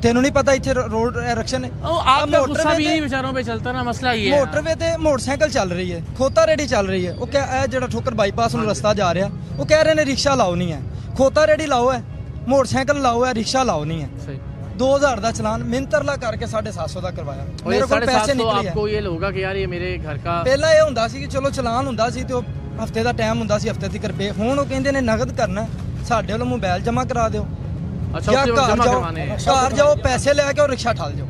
ਤੈਨੂੰ ਨਹੀਂ ਪਤਾ ਇੱਥੇ ਰੋਡ ਐਕਸ਼ਨ ਹੈ। आपका गुस्सा भी इन्हीं बेचारों पे चलता ना, मसला ये है। ਮੋਟਰਵੇ ਤੇ ਮੋਟਰਸਾਈਕਲ ਚੱਲ ਰਹੀ ਹੈ, ਖੋਤਾ ਰੇੜੀ ਚੱਲ ਰਹੀ ਹੈ, ਉਹ ਇਹ ਜਿਹੜਾ ਠੋਕਰ ਬਾਈਪਾਸ ਨੂੰ ਰਸਤਾ ਜਾ ਰਿਹਾ, ਉਹ ਕਹਿ ਰਹੇ ਨੇ ਰਿਕਸ਼ਾ ਲਾਓ ਨਹੀਂ ਹੈ, ਖੋਤਾ ਰੇੜੀ ਲਾਓ ਹੈ, ਮੋਟਰਸਾਈਕਲ ਲਾਓ ਹੈ, ਰਿਕਸ਼ਾ ਲਾਓ ਨਹੀਂ ਹੈ। सही। 2000 ਦਾ ਚਲਾਨ ਮਿੰਤਰਲਾ ਕਰਕੇ 750 ਦਾ ਕਰਵਾਇਆ। और ये 750 आपको ये होगा कि यार ये मेरे घर का, ਪਹਿਲਾਂ ਇਹ ਹੁੰਦਾ ਸੀ ਕਿ ਚਲੋ ਚਲਾਨ ਹੁੰਦਾ ਸੀ ਤੇ ਉਹ ਹਫਤੇ ਦਾ ਟਾਈਮ ਹੁੰਦਾ ਸੀ, ਹਫਤੇ ਤੱਕ ਰੁਪਏ। ਹੁਣ ਉਹ ਕਹਿੰਦੇ ਨੇ ਨਗਦ ਕਰਨਾ, ਸਾਡੇ ਵੱਲੋਂ ਮੋਬਾਈਲ ਜਮ੍ਹਾਂ ਕਰਾ ਦਿਓ, अच्छा ਜਾਂ उसके बाद जमा ਘਰ करवाने हैं। ਜਾਓ ਪੈਸੇ ਲੈ ਕੇ ਉਹ ਰਿਕਸ਼ਾ ਠਾਲ ਜਾਓ,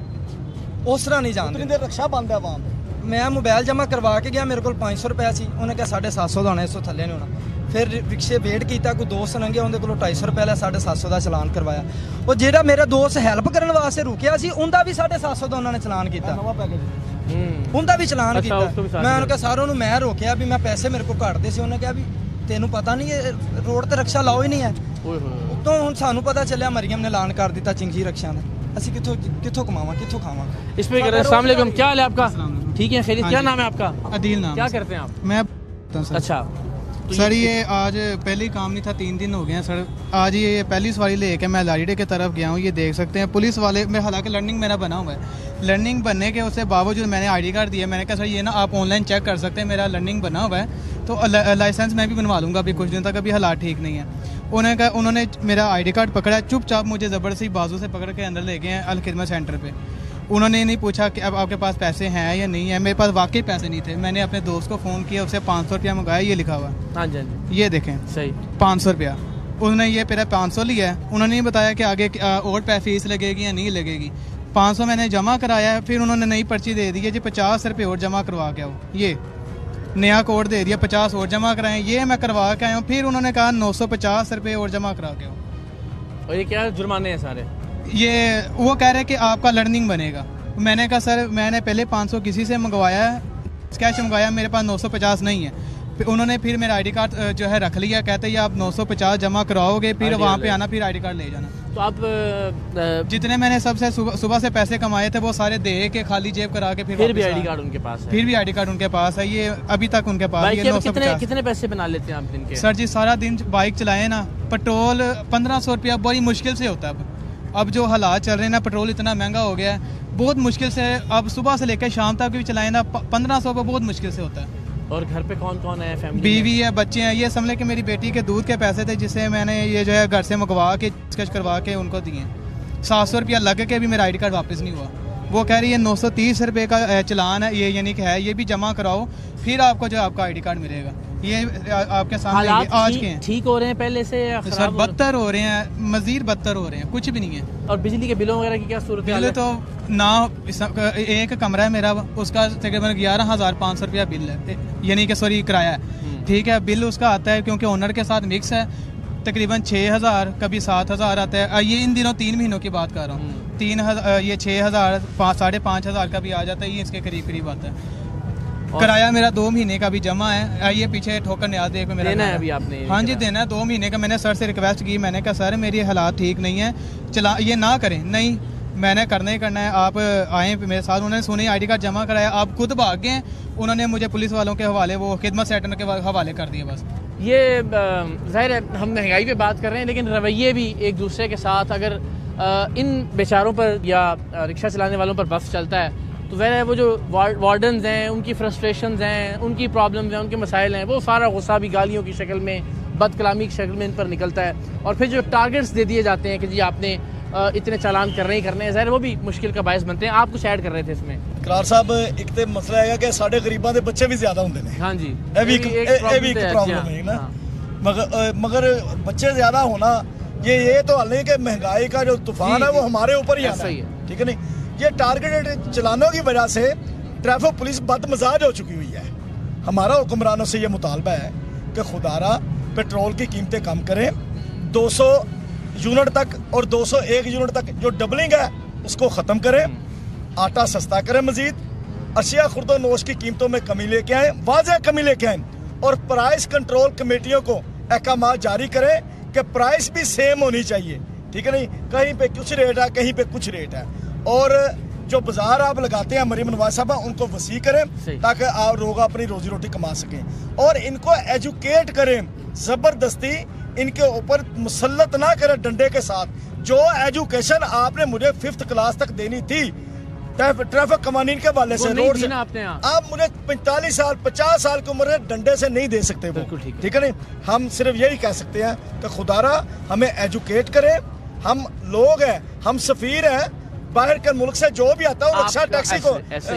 ਉਸ ਤਰ੍ਹਾਂ ਨਹੀਂ ਜਾਣਦੇ। देर रिक्शा बंद है वहाँ पे। ਮੈਂ ਮੋਬਾਈਲ ਜਮ੍ਹਾਂ ਕਰਵਾ ਕੇ ਗਿਆ, ਮੇਰੇ ਕੋਲ 500 ਰੁਪਇਆ ਸੀ, ਉਹਨੇ ਕਿਹਾ 750 ਦਾ ਹੋਣਾ, ਇਸ ਤੋਂ ਥੱਲੇ ਨਹੀਂ ਹੋਣਾ। ਫਿਰ ਰਿਕਸ਼ੇ ਵੇਟ ਕੀਤਾ, ਕੋਈ ਦੋਸਤ ਲੰਘਿਆ, ਉਹਦੇ ਕੋਲੋਂ 250 ਰੁਪਇਆ ਲਿਆ, 750 ਦਾ ਚਲਾਨ ਕਰਵਾਇਆ। ਉਹ ਜਿਹੜਾ ਮੇਰਾ ਦੋਸਤ ਹੈਲਪ ਕਰਨ ਵਾਸਤੇ ਰੁਕਿਆ ਸੀ, ਉਹਦਾ ਵੀ 750 ਦਾ ਉਹਨਾਂ ਨੇ ਚਲਾਨ ਕੀਤਾ, ਉਹਦਾ ਵੀ ਚਲਾਨ ਕੀਤਾ। ਮੈਂ ਉਹਨੂੰ ਕਿਹਾ ਸਾਰੋਂ ਨੂੰ ਮੈਂ ਰੋਕਿਆ ਵੀ ਮੈਂ ਪੈਸੇ ਮੇਰੇ ਕੋਲ ਘੱਟਦੇ ਸੀ, ਉਹਨੇ ਕਿਹਾ ਵੀ ਤੈਨੂੰ ਪਤਾ ਨਹੀਂ ਇਹ ਰੋਡ ਤੇ ਰਿਕਸ਼ਾ ਲਾਓ ਹੀ ਨਹੀਂ ਹੈ। तो ਹੁਣ ਸਾਨੂੰ ਪਤਾ ਚੱਲਿਆ ਮਰੀਮ ਨੇ ਐਲਾਨ ਕਰ ਦਿੱਤਾ ਚਿੰਗੀ ਰਕਸ਼ਾ ਦਾ, ਅਸੀਂ ਕਿੱਥੋਂ ਕਮਾਵਾਂ, कित्थों खावांगे। इस पे अस्सलाम वालेकुम। क्या हाल है आपका? ठीक है, खैरियत। क्या नाम है आपका? अदील नाम। क्या करते हैं आप? मैं अच्छा सर ये आज पहले काम नहीं था, 3 दिन हो गए हैं सर। आज ये पहली सवारी लेके मैं लारीडे की तरफ गया हूँ, ये देख सकते हैं पुलिस वाले में, हालांकि लर्निंग मेरा बना हुआ है, लर्निंग बनने के उससे बावजूद मैंने आईडी कार्ड दिया। मैंने कहा सर ये ना आप ऑनलाइन चेक कर सकते हैं, मेरा लर्निंग बना हुआ है, तो लाइसेंस मैं भी बनवा लूँगा अभी कुछ दिन तक, अभी हालात ठीक नहीं है। उन्होंने मेरा आईडी कार्ड पकड़ा, चुपचाप मुझे ज़बरदस्ती बाजू से पकड़ के अंदर ले गए हैं अल खिदमत सेंटर पे। उन्होंने नहीं पूछा कि अब आपके पास पैसे हैं या नहीं है, मेरे पास वाकई पैसे नहीं थे। मैंने अपने दोस्त को फ़ोन किया, उससे 500 रुपया मंगाया, ये लिखा हुआ। हाँ जी, ये देखें सही 500 रुपया उन्होंने ये मेरा 500 लिया है। उन्होंने नहीं बताया कि आगे और फीस लगेगी या नहीं लगेगी। 500 मैंने जमा कराया है, फिर उन्होंने नई पर्ची दे दी है जी 50 रुपये और जमा करवा के आओ। ये नया कोड दे दिया, 50 और जमा कराएं, ये मैं करवा के आया हूँ। फिर उन्होंने कहा 950 रुपये और जमा करा के आओ। और ये क्या जुर्माने हैं सारे? ये वो कह रहे हैं कि आपका लर्निंग बनेगा। मैंने कहा सर मैंने पहले 500 किसी से मंगवाया है, कैश मंगवाया, मेरे पास 950 नहीं है। फिर उन्होंने फिर मेरा आईडी कार्ड जो है रख लिया, कहते हैं आप 950 जमा कराओगे फिर वहाँ पे आना, फिर आईडी कार्ड ले जाना। तो आप जितने मैंने सबसे सुबह से पैसे कमाए थे वो सारे दे के खाली जेब करा के फिर भी आईडी कार्ड उनके पास है, फिर भी आईडी कार्ड उनके पास है। ये अभी तक उनके पास ये 950। कितने पैसे बना लेते हैं आप दिन के? सर जी सारा दिन बाइक चलाए ना, पेट्रोल 1500 रुपया बड़ी मुश्किल से होता है। अब जो हालात चल रहे हैं ना, पेट्रोल इतना महंगा हो गया है, बहुत मुश्किल से अब सुबह से लेकर शाम तक भी चलाए ना 1500 पर बहुत मुश्किल से होता है। और घर पे कौन कौन है? फैमिली, बीवी है, बच्चे हैं। ये समझ कि मेरी बेटी के दूध के पैसे थे जिसे मैंने ये जो है घर से मंगवा के स्केच करवा के उनको दिए। 700 रुपया लग के भी मेरा आईडी कार्ड वापस नहीं हुआ। वो कह रही है 930 रुपये का चलान है ये, यानी कि है, ये भी जमा कराओ फिर आपको जो आपका आईडी कार्ड मिलेगा। ये आपके सामने आज के हैं। ठीक हो रहे हैं पहले से या खराब? सर बदतर हो रहे हैं, मजीद बदतर हो रहे हैं, कुछ भी नहीं है। और बिजली के बिलों वगैरह की क्या सूरत है? बिल तो ना, एक कमरा है मेरा, उसका तकरीबन 11,500 रुपया बिल है, यानी कि सॉरी किराया है। ठीक है, बिल उसका आता है क्योंकि ओनर के साथ मिक्स है, तकरीबन 6,000 कभी 7,000 आता है। ये इन दिनों 3 महीनों की बात कर रहा हूँ। 3,000 ये 6,000 5,500 का भी आ जाता है, ये इसके करीब करीब आता है। किराया मेरा 2 महीने का भी जमा है। ये पीछे ठोकर न्याज दे मेरा देना है अभी आपने? हाँ जी देना है 2 महीने का। मैंने सर से रिक्वेस्ट की, मैंने कहा सर मेरी हालात ठीक नहीं है, चला ये ना करें। नहीं, मैंने करना ही करना है, आप आए मेरे साथ। उन्होंने सुनी आईडी कार्ड जमा कराया, आप खुद भाग गए। उन्होंने मुझे पुलिस वालों के हवाले, वो खिदमत सेंटर के हवाले कर दिए बस। ये ज़ाहिर है हम महंगाई पे बात कर रहे हैं, लेकिन रवैये भी एक दूसरे के साथ, अगर इन बेचारों पर या रिक्शा चलाने वालों पर बस चलता है तो ज़ाहिर है वो जो वार्डन्स हैं, उनकी फ्रस्ट्रेशंस हैं, उनकी प्रॉब्लम्स हैं, उनके मसाइल हैं, वो सारा गुस्सा भी गालियों की शक्ल में, बदकलामी की शक्ल में इन पर निकलता है। और फिर जो टारगेट्स दे दिए जाते हैं कि जी आपने इतने चालान करने ही करने हैं, ज़ाहिर वो भी मुश्किल का बायस बनते हैं। आप कुछ ऐड कर रहे थे इसमें? करार साहब, एक तो मसला है कि साढ़े गरीबां दे बच्चे भी ज्यादा होंगे ने। हाँ जी, ये भी एक प्रॉब्लम है ना। मगर बच्चे ज्यादा होना ये तो हल नहीं कि महंगाई का जो तूफान है वो हमारे ऊपर ही आना है, ठीक है नहीं। ये टारगेटेड चलानों की वजह से ट्रैफिक पुलिस बदमजाज हो चुकी हुई है। हमारा हुक्मरानों से ये मुतालबा है कि खुदारा पेट्रोल की कीमतें कम करें, 200 यूनिट तक और 201 यूनिट तक जो डबलिंग है उसको ख़त्म करें, आटा सस्ता करें, मजीद अशिया खुर्द नोश की कीमतों में कमी लेके आएँ, वाज़ेह कमी लेके आएँ, और प्राइस कंट्रोल कमेटियों को अहकाम जारी करें कि प्राइस भी सेम होनी चाहिए, ठीक है नहीं। कहीं पे कुछ रेट है, कहीं पे कुछ रेट है। और जो बाजार आप लगाते हैं मरीम नवाज साहब, उनको वसी करें ताकि आप लोग अपनी रोजी रोटी कमा सकें। और इनको एजुकेट करें, ज़बरदस्ती इनके ऊपर मुसल्लत ना करें डंडे के साथ। जो एजुकेशन आपने मुझे 5th क्लास तक देनी थी ट्रैफिक कवानीन के वाले से, रोड से, आप मुझे 45 साल 50 साल की उम्र में डंडे से नहीं दे सकते वो, ठीक है नहीं। हम सिर्फ यही कह सकते हैं कि खुदारा हमें एजुकेट करें। हम लोग हैं, हम सफ़ीर हैं, बाहर के मुल्क से जो भी आता है वो रक्षा टैक्सी को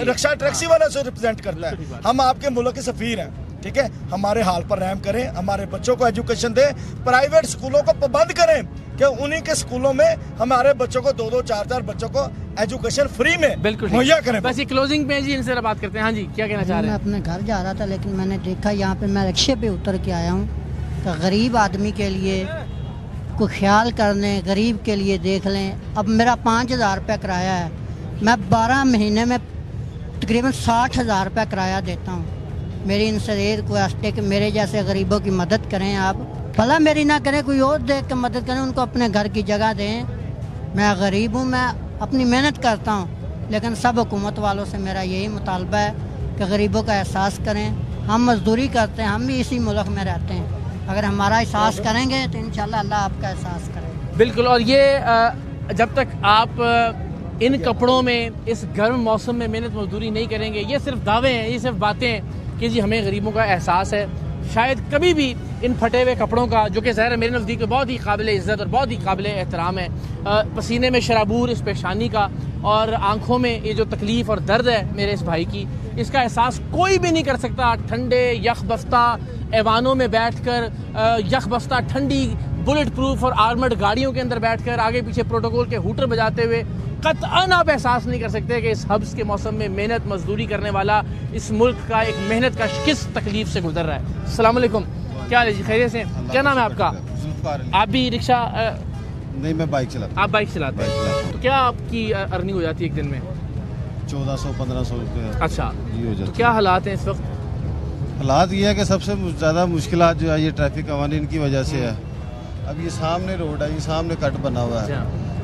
रक्षा टैक्सी वाले से रिप्रेजेंट करता है। हम आपके मुल्क के सफ़ीर हैं, ठीक है। हमारे हाल पर रहम करें, हमारे बच्चों को एजुकेशन दें, प्राइवेट स्कूलों को पाबंद करें कि उन्हीं के स्कूलों में हमारे बच्चों को 2-2 4-4 बच्चों को एजुकेशन फ्री में मुहैया करें। बस ये क्लोजिंग पे जी इनसे बात करते हैं। हाँ जी, क्या कहना चाह रहे हैं? मैं अपने घर जा रहा था, लेकिन मैंने देखा यहाँ पे मैं रिक्शे पे उतर के आया हूँ कि गरीब आदमी के लिए को ख्याल कर लें, गरीब के लिए देख लें। अब मेरा 5,000 रुपया किराया है, मैं 12 महीने में तकरीबन 60,000 रुपया किराया देता हूँ। मेरी इनसे रिक्वेस्ट है कि मेरे जैसे गरीबों की मदद करें, आप भला मेरी ना करें, कोई और देख के मदद करें, उनको अपने घर की जगह दें। मैं गरीब हूँ, मैं अपनी मेहनत करता हूँ, लेकिन सब हुकूमत वालों से मेरा यही मुतालबा है कि गरीबों का एहसास करें। हम मजदूरी करते हैं, हम भी इसी मुल्क में रहते हैं, अगर हमारा एहसास करेंगे तो इंशाल्लाह अल्लाह आपका एहसास करेगा। बिल्कुल। और ये जब तक आप इन कपड़ों में इस गर्म मौसम में मेहनत मजदूरी नहीं करेंगे, ये सिर्फ दावे हैं, ये सिर्फ बातें हैं कि जी हमें गरीबों का एहसास है। शायद कभी भी इन फटे हुए कपड़ों का, जो कि ज़ाहिर मेरे नज़दीक में बहुत ही काबिल इज़्ज़त और बहुत ही काबिल एहतराम है, पसीने में शराबूर इस पेशानी का और आँखों में ये जो तकलीफ़ और दर्द है मेरे इस भाई की, इसका एहसास कोई भी नहीं कर सकता ठंडे यख बस्ता ऐवानों में बैठकर, यख बस्ता ठंडी बुलेट प्रूफ और आर्मर्ड गाड़ियों के अंदर बैठकर आगे पीछे प्रोटोकॉल के हूटर बजाते हुए कतअन आप एहसास नहीं कर सकते कि इस हब्स के मौसम में मेहनत मजदूरी करने वाला इस मुल्क का एक मेहनत का किस तकलीफ से गुजर रहा है। अस्सलाम वालेकुम, क्या हाल है जी? खैरियत से? क्या नाम है आपका? आप भी रिक्शा? नहीं, मैं बाइक चलाता हूँ। आप बाइक चलाते हैं? क्या आपकी अर्निंग हो जाती है एक दिन में? 1400-1500 रुपये। अच्छा, ये हो जाता तो क्या हालात हैं इस वक्त? हालात ये है कि सबसे ज़्यादा मुश्किलात जो है ये ट्रैफिक कवानीन की वजह से है। अब ये सामने रोड है, ये सामने कट बना हुआ है,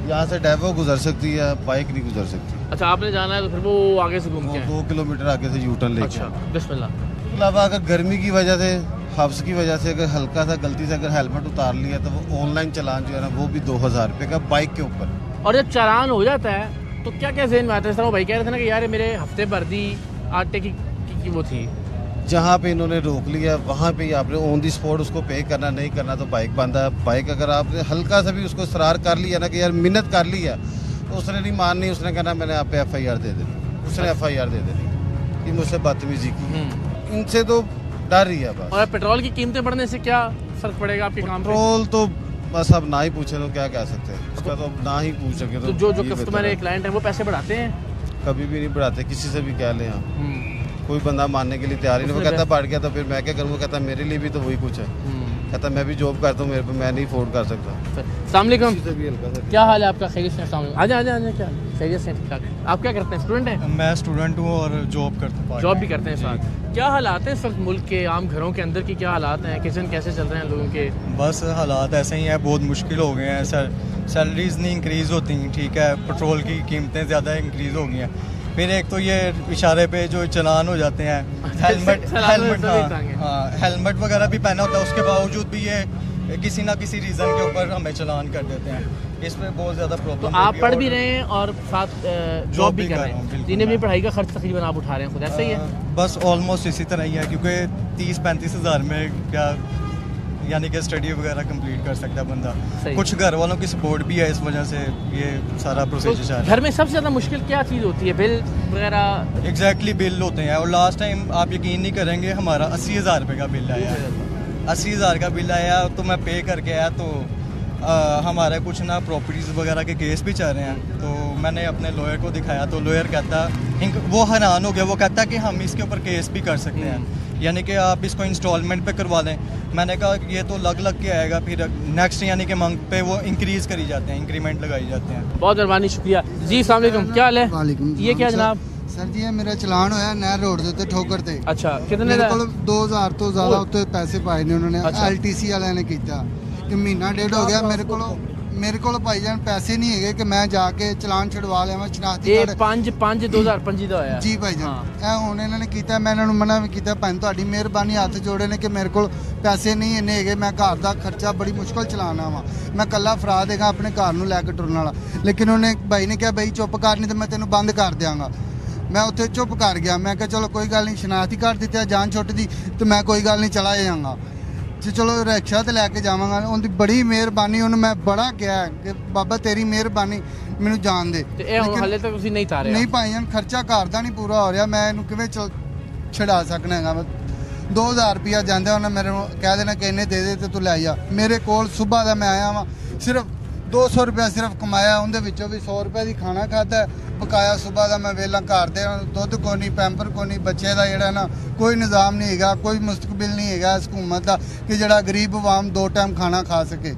यहाँ से डेवो गुजर सकती है, बाइक नहीं गुजर सकती। अच्छा, आपने जाना है तो फिर वो आगे से घूम के 2 किलोमीटर आगे से यूटर्न लेके। अच्छा, बिस्मिल्लाह। अलावा अगर गर्मी की वजह से, हफ्स की वजह से अगर हल्का सा गलती से अगर हेलमेट उतार लिया तो वो ऑनलाइन चालान जो है ना वो भी 2000 रुपये का बाइक के ऊपर। और जब चालान हो जाता है तो क्या क्या ज़हन में आता है? इस तरह भाई कह रहे थे ना कि यार ये मेरे हफ्ते भर दी आटे की वो थी। जहाँ पे इन्होंने रोक लिया वहाँ पे ही आपने ऑन दी स्पॉट उसको पे करना, नहीं करना तो बाइक बंद है। बाइक अगर आपने हल्का सा भी उसको इसरार कर लिया ना कि यार मिन्नत कर ली है तो उसने नहीं माननी, उसने कहना मैंने आप पे FIR दे देनी, उसने FIR दे देनी कि मुझसे बदतमीजी की। इनसे तो डर ही है बस। और पेट्रोल की कीमतें बढ़ने से क्या फ़र्क पड़ेगा आपके काम पे? पेट्रोल तो बस अब ना ही पूछे तो क्या कह सकते हैं, उसका तो ना ही पूछ सके तो जो कस्टमर क्लाइंट है वो पैसे बढ़ाते हैं? कभी भी नहीं बढ़ाते, किसी से भी कह लें आप। कोई बंदा मानने के लिए तैयार ही नहीं। वो कहता बढ़ गया तो फिर मैं क्या करूँ, कहता मेरे लिए भी तो वही कुछ है, कहता मैं भी जॉब करता हूँ, मेरे पे मैं नहीं अफोर्ड कर सकता। अस्सलाम वालेकुम, क्या हाल है आपका? खैरियत से? आजा आजा आजा, क्या खैरियत से? ठीक ठाक। आप क्या करते हैं? स्टूडेंट हैं? मैं स्टूडेंट हूँ और जॉब करता हूँ। जॉब भी करते हैं साथ। क्या हालात हैं इस वक्त मुल्क के आम घरों के अंदर की? क्या हालात हैं? किचन कैसे चल रहे हैं लोगों के? बस हालात ऐसे ही हैं, बहुत मुश्किल हो गए हैं। सैलरीज नहीं इंक्रीज़ होती, ठीक है, पेट्रोल की कीमतें ज़्यादा इंक्रीज़ हो गई हैं। फिर एक तो ये इशारे पे जो चलान हो जाते हैं, हेलमेट वगैरह भी पहना होता है, उसके बावजूद भी ये किसी ना किसी रीज़न के ऊपर हमें चलान कर देते हैं। इस पे बहुत ज़्यादा प्रॉब्लम। तो आप पढ़ भी रहे हैं और साथ जॉब भी कर रहे हैं, तीनों अपनी पढ़ाई का खर्च तकरीबन आप उठा रहे हैं खुद, ऐसा ही है? बस ऑलमोस्ट इसी तरह ही है, क्योंकि 30-35 हज़ार में क्या यानी कि स्टडी वगैरह कंप्लीट कर सकता है बंदा। कुछ घर वालों की सपोर्ट भी है, इस वजह से ये सारा प्रोसेस है। घर में सबसे ज़्यादा मुश्किल क्या चीज़ होती है? बिल वगैरह? एग्जैक्टली बिल होते हैं। और लास्ट टाइम आप यकीन नहीं करेंगे, हमारा 80,000 रुपये का बिल आया है। 80,000 का बिल आया तो मैं पे करके आया तो हमारे कुछ ना प्रॉपर्टीज़ वगैरह के केस भी चल रहे हैं। तो मैंने अपने लॉयर को दिखाया तो लॉयर कहता, वो हैरान हो गया, वो कहता कि हम इसके ऊपर केस भी कर सकते हैं, यानी कि आप इसको इंस्टॉलमेंट पे करवा लें। मैंने कहा ये तो लग के आएगा, फिर नेक्स्ट यानी कि मंथ पे वो इंक्रीज़ करी जाते हैं, इंक्रीमेंट लगाई जाते हैं। बहुत मेहरबानी, शुक्रिया जी। अस्सलाम वालेकुम, क्या हाल है? ये क्या जनाब? सर जी, ये मेरा चलान होया नहर रोड ਦੇ ਉੱਤੇ ਠੋਕਰ ਤੇ। अच्छा, कितने? मेरे ਕੋਲ 2000 ਤੋਂ ਜ਼ਿਆਦਾ ਉੱਤੇ ਪੈਸੇ ਪਾਏ ਨੇ ਉਹਨਾਂ ਨੇ। LTC ਵਾਲਿਆਂ ਨੇ ਕੀਤਾ ਕਿ ਮਹੀਨਾ ਡੇਢ ਹੋ ਗਿਆ ਮੇਰੇ ਕੋਲ ਭਾਈ ਜਾਨ ਪੈਸੇ ਨਹੀਂ ਹੈਗੇ ਕਿ ਮੈਂ ਜਾ ਕੇ ਚਲਾਨ ਛਡਵਾ ਲਿਆਵਾਂ ਸ਼ਨਾਖਤੀ ਕਾਰਡ। ਇਹ 5/5/2025 ਦਾ ਹੋਇਆ ਜੀ ਭਾਈ ਜਾਨ। ਇਹ ਹੁਣ ਇਹਨਾਂ ਨੇ ਕੀਤਾ, ਮੈਂ ਇਹਨਾਂ ਨੂੰ ਮਨਾ ਵੀ ਕੀਤਾ, ਭੈਣ ਤੁਹਾਡੀ ਮਿਹਰਬਾਨੀ ਹੱਥ ਜੋੜੇ ਨੇ ਕਿ ਮੇਰੇ ਕੋਲ ਪੈਸੇ ਨਹੀਂ ਇੰਨੇ ਹੈਗੇ, ਮੈਂ ਘਰ ਦਾ ਖਰਚਾ ਬੜੀ ਮੁਸ਼ਕਲ ਚਲਾਣਾ ਵਾ, ਮੈਂ ਕੱਲਾ ਫਰਾਦ ਹੈਗਾ ਆਪਣੇ ਘਰ ਨੂੰ ਲੈ ਕੇ ਟੁਰਨ ਵਾਲਾ। ਲੇਕਿਨ ਉਹਨੇ ਭਾਈ ਨੇ ਕਿਹਾ ਬਈ ਚੁੱਪ ਕਰ, ਨਹੀਂ ਤੇ ਮੈਂ ਤੈਨੂੰ ਬੰਦ ਕਰ ਦਿਆਂਗਾ। मैं उत्थे चुप कर गया, मैं कहा चलो कोई गल नहीं, शनाख्ती कार्ड दिता, जान छुट दी तो मैं कोई गल नहीं चला जाऊँगा जी, चलो रिक्शा तो लैके जावांगा। उनकी बड़ी मेहरबानी, उन्होंने मैं बड़ा कहा कि बाबा तेरी मेहरबानी मैनू जान दे। हाले तक तुसीं नहीं तारे? नहीं भाई जान, खर्चा घर का नहीं पूरा हो रहा, मैं इनू किवें छड़ा सकना है। 2000 रुपया जाता, उन्हें मेरे कह देना कि इन्ने दे दे तो तू लै जा। मेरे कोल सुबह का मैं आया वहाँ, सिर्फ 200 रुपया सिर्फ कमाया, उनके विचों भी 100 रुपये की खाना खाता है बकाया। सुबह का मैं वेला घर दे दुध को नहीं, पैंपर को नहीं, बच्चे का जोड़ा ना कोई निज़ाम नहीं है, कोई मुस्तकबिल नहीं है इस हुकूमत का कि जरा गरीब आवाम 2 टाइम खाना खा सके।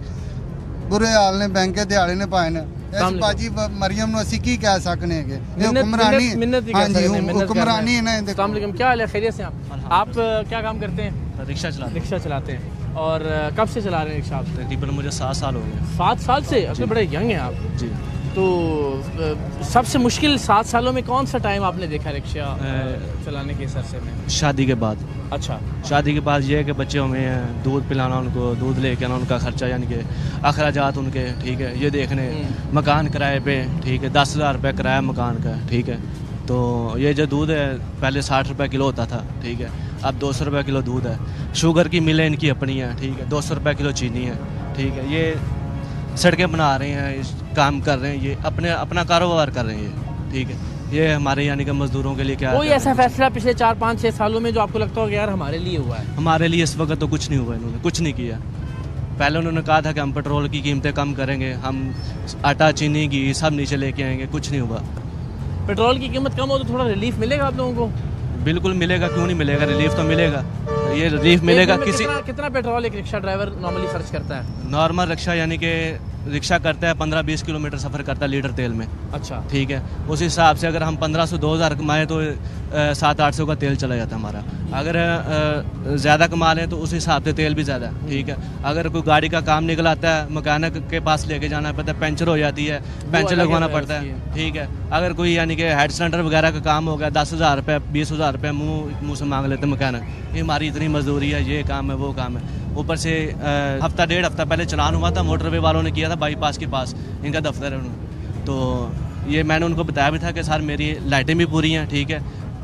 बुरे हाल ने, बैंक के दिहाड़े ने पाए ने। इस बाजी मरियम नूं असीं की कह सकने हैं? हुक्मरानी, हाँ जी, हुक्मरानी है ना। क्या हाल है? खैरियत से? आप क्या काम करते हैं? रिक्शा चलाते हैं। और कब से चला रहे हैं रिक्शा? तकरीबन मुझे 7 साल हो गए। 7 साल से? अब तो बड़े यंग हैं आप जी। तो सबसे मुश्किल 7 सालों में कौन सा टाइम आपने देखा रिक्शा चलाने के अरसे में? शादी के बाद। अच्छा, शादी के बाद ये है कि बच्चों में दूध पिलाना, उनको दूध लेके आना, उनका खर्चा यानी कि अखराजात उनके, ठीक है, ये देखने। मकान किराए पे, ठीक है, 10,000 रुपये किराया मकान का, ठीक है। तो ये जो दूध है पहले 60 रुपये किलो होता था, ठीक है, अब 200 रुपये किलो दूध है। शुगर की मिलें इनकी अपनी है, ठीक है, 200 रुपये किलो चीनी है, ठीक है। ये सड़कें बना रहे हैं, काम कर रहे हैं, ये अपना कारोबार कर रहे हैं, ये ठीक है। ये हमारे यानी कि मजदूरों के लिए क्या कोई ऐसा फैसला पिछले 4, 5, 6 सालों में जो आपको लगता हो कि यार हमारे लिए हुआ है? हमारे लिए इस वक्त तो कुछ नहीं हुआ, इन्होंने कुछ नहीं किया। पहले उन्होंने कहा था कि हम पेट्रोल की कीमतें कम करेंगे, हम आटा चीनी घी सब नीचे लेके आएंगे, कुछ नहीं हुआ। पेट्रोल की कीमत कम हो तो थोड़ा रिलीफ मिलेगा आप लोगों को? बिल्कुल मिलेगा, क्यों नहीं मिलेगा, रिलीफ तो मिलेगा। ये रिलीफ मिलेगा। किसी कितना पेट्रोल एक रिक्शा ड्राइवर नॉर्मली खर्च करता है? नॉर्मल रिक्शा यानी कि रिक्शा करता है 15-20 किलोमीटर सफ़र करता है लीटर तेल में। अच्छा, ठीक है, उस हिसाब से अगर हम 1500-2000 कमाएँ तो 700-800 का तेल चला जाता है हमारा। अगर ज़्यादा कमा लें तो उस हिसाब से तेल भी ज़्यादा है। ठीक है, अगर कोई गाड़ी का काम निकल आता है मैकेनिक के पास लेके जाना पड़ता है, पंचर हो जाती है, पंचर लगवाना पड़ता है। ठीक है, अगर कोई यानी कि हेड सिलेंडर वगैरह का काम हो गया 10,000 रुपये 20,000 रुपये मुँह से मांग लेते हैं मैकेनिक, ये हमारी इतनी मजदूरी है, ये काम है, वो काम है। ऊपर से हफ्ता 1.5 हफ्ता पहले चलान हुआ था, मोटरवे वालों ने किया था बाईपास के पास, इनका दफ्तर है उन्होंने। तो ये मैंने उनको बताया भी था कि सर मेरी लाइटें भी पूरी हैं, ठीक है,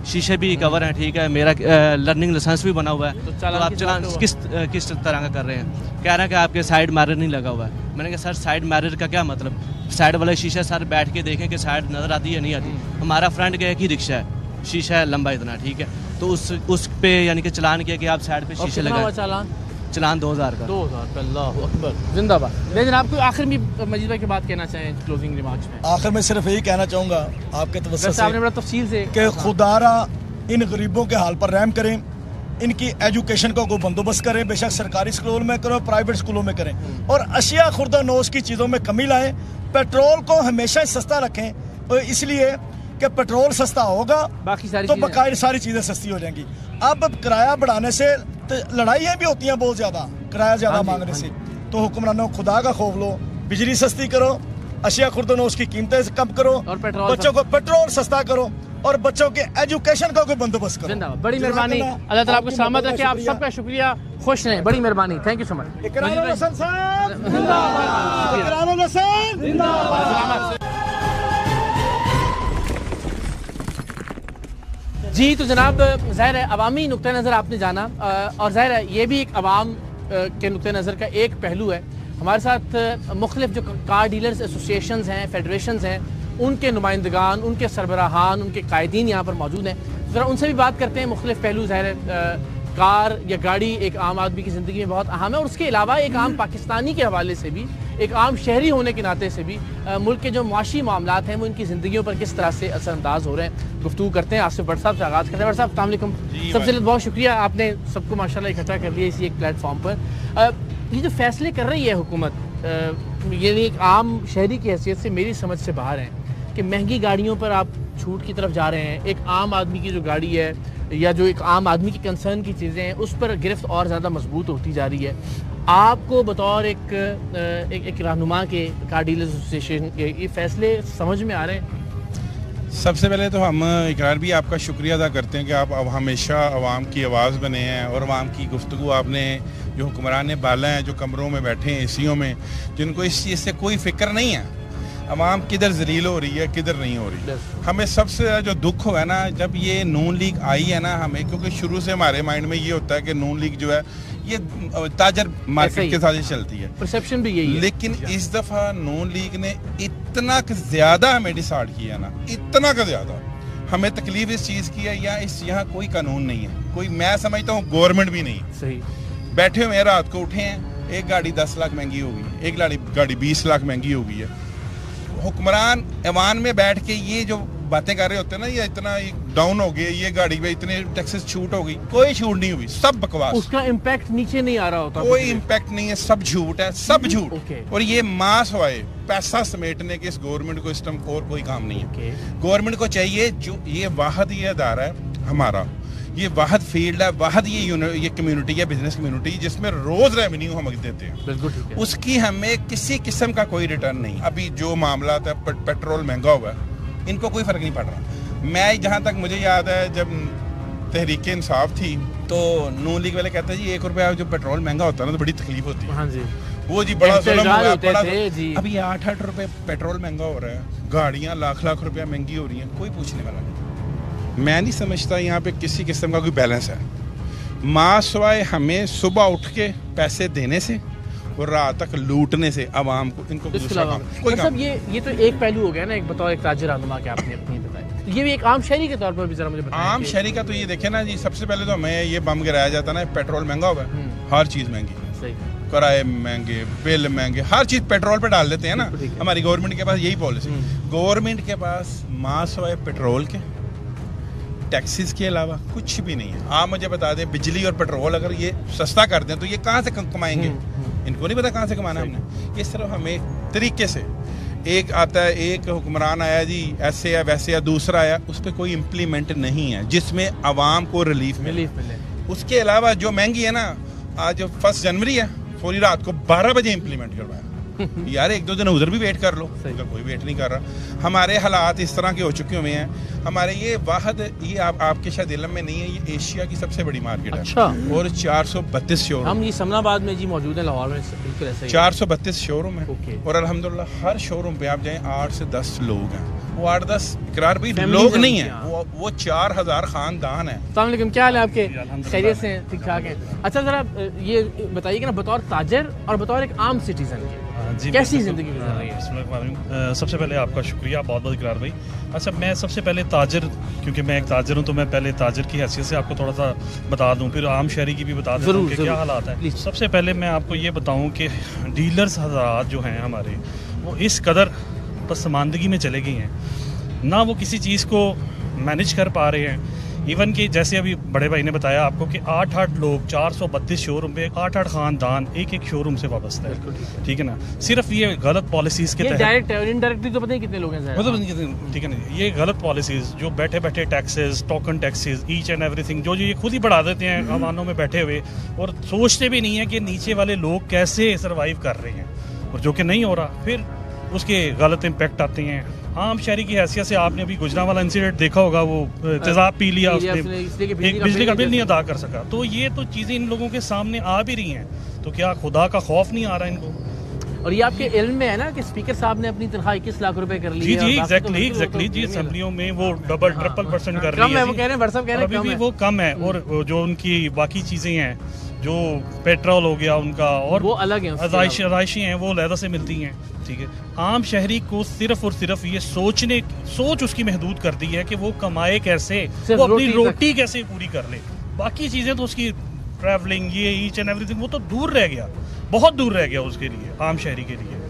शीशे भी कवर हैं, ठीक है, मेरा लर्निंग लाइसेंस भी बना हुआ है। तो आप चलान किस तरह का कर रहे हैं? कह रहे हैं कि आपके साइड मिरर नहीं लगा हुआ है। मैंने कहा सर साइड मिरर का क्या मतलब? साइड वाला शीशा सर बैठ के देखें कि साइड नज़र आती है नहीं आती। हमारा फ्रंट का एक ही रिक्शा है, शीशा है लंबा इतना, ठीक है, तो उस पे यानी कि चलान किया कि आप साइड पे शीशे लगाए। चलान 2000 का। 2000 अल्लाह अकबर, जिंदाबाद। लेकिन आपको आखिर में मजीद भाई की बात कहना चाहें क्लोजिंग रिमार्क्स में? आखिर में सिर्फ यही कहना चाहूँगा आपके तवज्जुह से, आपने बड़ा तफसील से कि खुदारा इन गरीबों के हाल पर रहम करें, इनकी एजुकेशन का कोई बंदोबस्त करें, बेशक सरकारी स्कूलों में करें, प्राइवेट स्कूलों में करें, और अशिया खुर्दा नोश की चीज़ों में कमी लाएं। पेट्रोल को हमेशा सस्ता रखें, और इसलिए कि पेट्रोल सस्ता होगा बाकी सारी चीज़ें सस्ती हो जाएंगी। अब किराया बढ़ाने से तो लड़ाइयाँ भी होती हैं बहुत ज़्यादा, किराया ज़्यादा मांगने से। तो हुक्मरानों खुदा का खौफ लो, बिजली सस्ती करो, अशिया खुर्दनोश की कीमतें कम करो, और बच्चों को पेट्रोल सस्ता करो, और बच्चों के एजुकेशन का कोई बंदोबस्त करो। बड़ी मेहरबानी, अल्लाह ताला आपको सलामत रखे, आप सबका शुक्रिया, खुश रहें, बड़ी मेहरबानी, thank you so much. Ikramul Hasan साहब जिंदाबाद, इकरामुल हसन जिंदाबाद। जी तो जनाब, ज़ाहिर है अवामी नुक्ता नज़र आपने जाना, और ज़ाहिर है ये भी एक अवाम के नुक्ता नज़र का एक पहलू है। हमारे साथ मुख्तलिफ जो कार डीलर्स एसोसिएशंस हैं, फेडरेशंस हैं, उनके नुमाइंदगान, उनके सरबराहान, उनके कायदीन यहाँ पर मौजूद हैं। ज़रा उनसे भी बात करते हैं। मुख्तलिफ पहलू ज़ाहिर है कार या गाड़ी एक आम आदमी की ज़िंदगी में बहुत अहम है, और उसके अलावा एक आम पाकिस्तानी के हवाले से भी, एक आम शहरी होने के नाते से भी मुल्क के जो मुआशी मामलात हैं वो इनकी ज़िंदगियों पर किस तरह से असरअंदाज हो रहे हैं। गुफ्तगू करते हैं। आसिफ भट्ट साहब से आगाज़ करते हैं। भट्ट साहब अस्सलाम वालेकुम। सबसे पहले बहुत शुक्रिया, आपने सबको माशाल्लाह इकट्ठा कर लिया इसी एक प्लेटफॉर्म पर। ये जो फैसले कर रही है हुकूमत, ये एक आम शहरी की हैसियत से मेरी समझ से बाहर है कि महंगी गाड़ियों पर आप छूट की तरफ जा रहे हैं। एक आम आदमी की जो गाड़ी है या जो एक आम आदमी की कंसर्न की चीज़ें हैं उस पर गिरफ्त और ज़्यादा मजबूत होती जा रही है। आपको बतौर एक रहनुमा के कार डीलर्स एसोसिएशन के ये फैसले समझ में आ रहे हैं? सबसे पहले तो हम इकरार भी आपका शुक्रिया अदा करते हैं कि आप अब हमेशा आवाम की आवाज़ बने हैं, और आवाम की गुफ्तगू आपने जो हुक्मरान बाला हैं, जो कमरों में बैठे हैं एसीओं में, जिनको इस चीज़ से कोई फ़िक्र नहीं है अवाम किधर जलील हो रही है किधर नहीं हो रही। हमें सबसे ज़्यादा जो दुख हुआ है ना जब ये नून लीग आई है ना, हमें क्योंकि शुरू से हमारे माइंड में ये होता है कि नून लीग जो है ये ताजर मार्केट के साथ ही चलती है, परसेप्शन भी यही है। लेकिन इस दफ़ा नून लीग ने इतना ज़्यादा हमें डिसाइड किया ना, इतना का ज़्यादा हमें तकलीफ इस चीज़ की है, या इस यहाँ कोई कानून नहीं है, कोई मैं समझता हूँ गवर्नमेंट भी नहीं। सही बैठे हुए रात को उठे हैं, एक गाड़ी 10 लाख महंगी होगी, एक गाड़ी 20 लाख महंगी हो गई है। हुक्मरान ऐवान में बैठ के ये जो बातें कर रहे होते हैं ना, ये इतना डाउन हो गया, ये गाड़ी पे इतने टैक्सेस छूट हो गई, कोई छूट नहीं हुई, सब बकवास। उसका इम्पैक्ट नीचे नहीं आ रहा होता, कोई इम्पैक्ट नहीं है, सब झूठ है, सब झूठ। और ये मास हुए पैसा समेटने के इस गवर्नमेंट को, सिस्टम को और कोई काम नहीं है। गवर्नमेंट को चाहिए जो ये वाहद ये अदारा है हमारा, ये वाहद फील्ड है, वाहद ये कम्युनिटी है, बिजनेस कम्युनिटी जिसमें रोज रेवेन्यू हम देते हैं, बिल्कुल ठीक है। उसकी हमें किसी किस्म का कोई रिटर्न नहीं। अभी जो मामला था पेट्रोल महंगा हुआ है, इनको कोई फर्क नहीं पड़ रहा। मैं जहाँ तक मुझे याद है जब तहरीक इंसाफ थी तो नून लीग वाले कहते हैं जी 1 रुपया जो पेट्रोल महंगा होता है ना तो बड़ी तकलीफ होती है। हाँ जी, वो जी बड़ा जुल्म हुआ है, बड़ा अभी 8-8 रुपए पेट्रोल महंगा हो रहा है, गाड़ियाँ लाख रुपया महंगी हो रही हैं, कोई पूछने वाला नहीं। मैं नहीं समझता यहाँ पे किसी किस्म का कोई बैलेंस है। माँ सिवाय हमें सुबह उठ के पैसे देने से और रात तक लूटने से आवाम को, इनको दूसरा काम कोई काम। ये तो एक पहलू हो गया ना, एक बतौर एक ताजिर रहनुमा के आपने अपनी बताया, ये भी एक आम शहरी के तौर पर भी जरा मुझे बताएं। आम शहरी का तो ये देखे ना जी, सबसे पहले तो हमें ये बम गिराया जाता ना, पेट्रोल महंगा हुआ है, हर चीज़ महंगी, किराए महंगे, बिल महंगे, हर चीज़ पेट्रोल पे डाल देते हैं ना। हमारी गवर्नमेंट के पास यही पॉलिसी, गवर्नमेंट के पास माँ सिवाय पेट्रोल के टैक्सेस के अलावा कुछ भी नहीं है। आप मुझे बता दें बिजली और पेट्रोल अगर ये सस्ता कर दें तो ये कहाँ से कमाएंगे? इनको नहीं पता कहाँ से कमाना है हमने। इस तरह हमें तरीके से एक आता है, एक हुक्मरान आया जी ऐसे या वैसे या दूसरा आया, उस पर कोई इम्प्लीमेंट नहीं है जिसमें आवाम को रिलीफ मिले। उसके अलावा जो महंगी है ना, आज 1 जनवरी है, पूरी रात को 12 बजे इम्प्लीमेंट करवाया। यार 1-2 दिन उधर भी वेट कर लो, कोई वेट नहीं कर रहा। हमारे हालात इस तरह के हो चुके हुए हैं। हमारे ये वाहद, ये आपके शायद इल्म में नहीं है, ये एशिया की सबसे बड़ी मार्केट है। अच्छा। और 432 शोरूम। हम ये समनाबाद में जी मौजूद है, लाहौर में बिल्कुल ऐसा ही 432 शोरूम है। और अल्हम्दुलिल्लाह हर शोरूम पे आप जाएं 8 से 10 लोग हैं। वो 8-10 इकरार भाई लोग नहीं है, वो 4000 खानदान है। अस्सलाम वालेकुम, क्या हाल है आपके? खैरियत से ठीक ठाक है। अच्छा जरा ये बताइए कि ना, बतौर ताजर और बतौर एक आम सिटीजन के कैसी जिंदगी गुजार रही है? सबसे पहले आपका शुक्रिया, बहुत बहुत इकरार भाई। अच्छा, मैं सबसे पहले ताजर, क्योंकि मैं एक ताजर हूँ, तो मैं पहले ताजर की हैसियत से आपको थोड़ा सा बता दूँ, फिर आम शहरी की भी बता देता हूँ कि क्या हालात है। सबसे पहले मैं आपको ये बताऊँ कि डीलर्स हज़रात जो हैं हमारे, वो इस कदर पसमानदगी में चले गए हैं ना, वो किसी चीज़ को मैनेज कर पा रहे हैं। इवन कि जैसे अभी बड़े भाई ने बताया आपको कि 8-8 लोग 432 शोरूम पे 8-8 खानदान एक शोरूम से वाबस्ता है, ठीक है ना। सिर्फ ये गलत पॉलिसीज के तहत, डायरेक्ट और इनडायरेक्टली तो पता नहीं कितने लोग हैं, मतलब ठीक है ना, ये गलत पॉलिसीज जो बैठे बैठे taxes, token taxes, each and everything जो ये खुद ही बढ़ा देते हैं अवानों में बैठे हुए, और सोचते भी नहीं है कि नीचे वाले लोग कैसे सर्वाइव कर रहे हैं, और जो कि नहीं हो रहा, फिर उसके गलत इम्पैक्ट आते हैं। आम शहरी की हैसियत से आपने अभी गुजरात वाला इंसिडेंट देखा होगा, वो तेजाब पी लिया उसने, एक बिजली का बिल नहीं अदा कर सका। तो ये तो चीज़ें इन लोगों के सामने आ भी रही हैं, तो क्या खुदा का खौफ नहीं आ रहा इनको? और ये आपके इल्म में है ना कि स्पीकर साहब ने अपनी तनख्वाह 21 लाख रुपए कर ली है। जी एग्जैक्टली जी, असेंबलियों में वो डबल ट्रिपल % कर रही है। वो कह रहे हैं, अभी भी वो कम है, और जो उनकी बाकी चीज़ें हैं, जो पेट्रोल हो गया उनका, और वो अलग है, आज़ाइशी हैं, वो अलहदा से मिलती हैं, ठीक है। आम शहरी को सिर्फ और सिर्फ ये सोच उसकी महदूद कर दी है कि वो कमाए कैसे, वो अपनी रोटी कैसे पूरी कर ले। बाकी चीज़ें तो उसकी ट्रैवलिंग, ये ईच एंड एवरीथिंग, वो तो दूर रह गया, बहुत दूर रह गया उसके लिए, आम शहरी के लिए।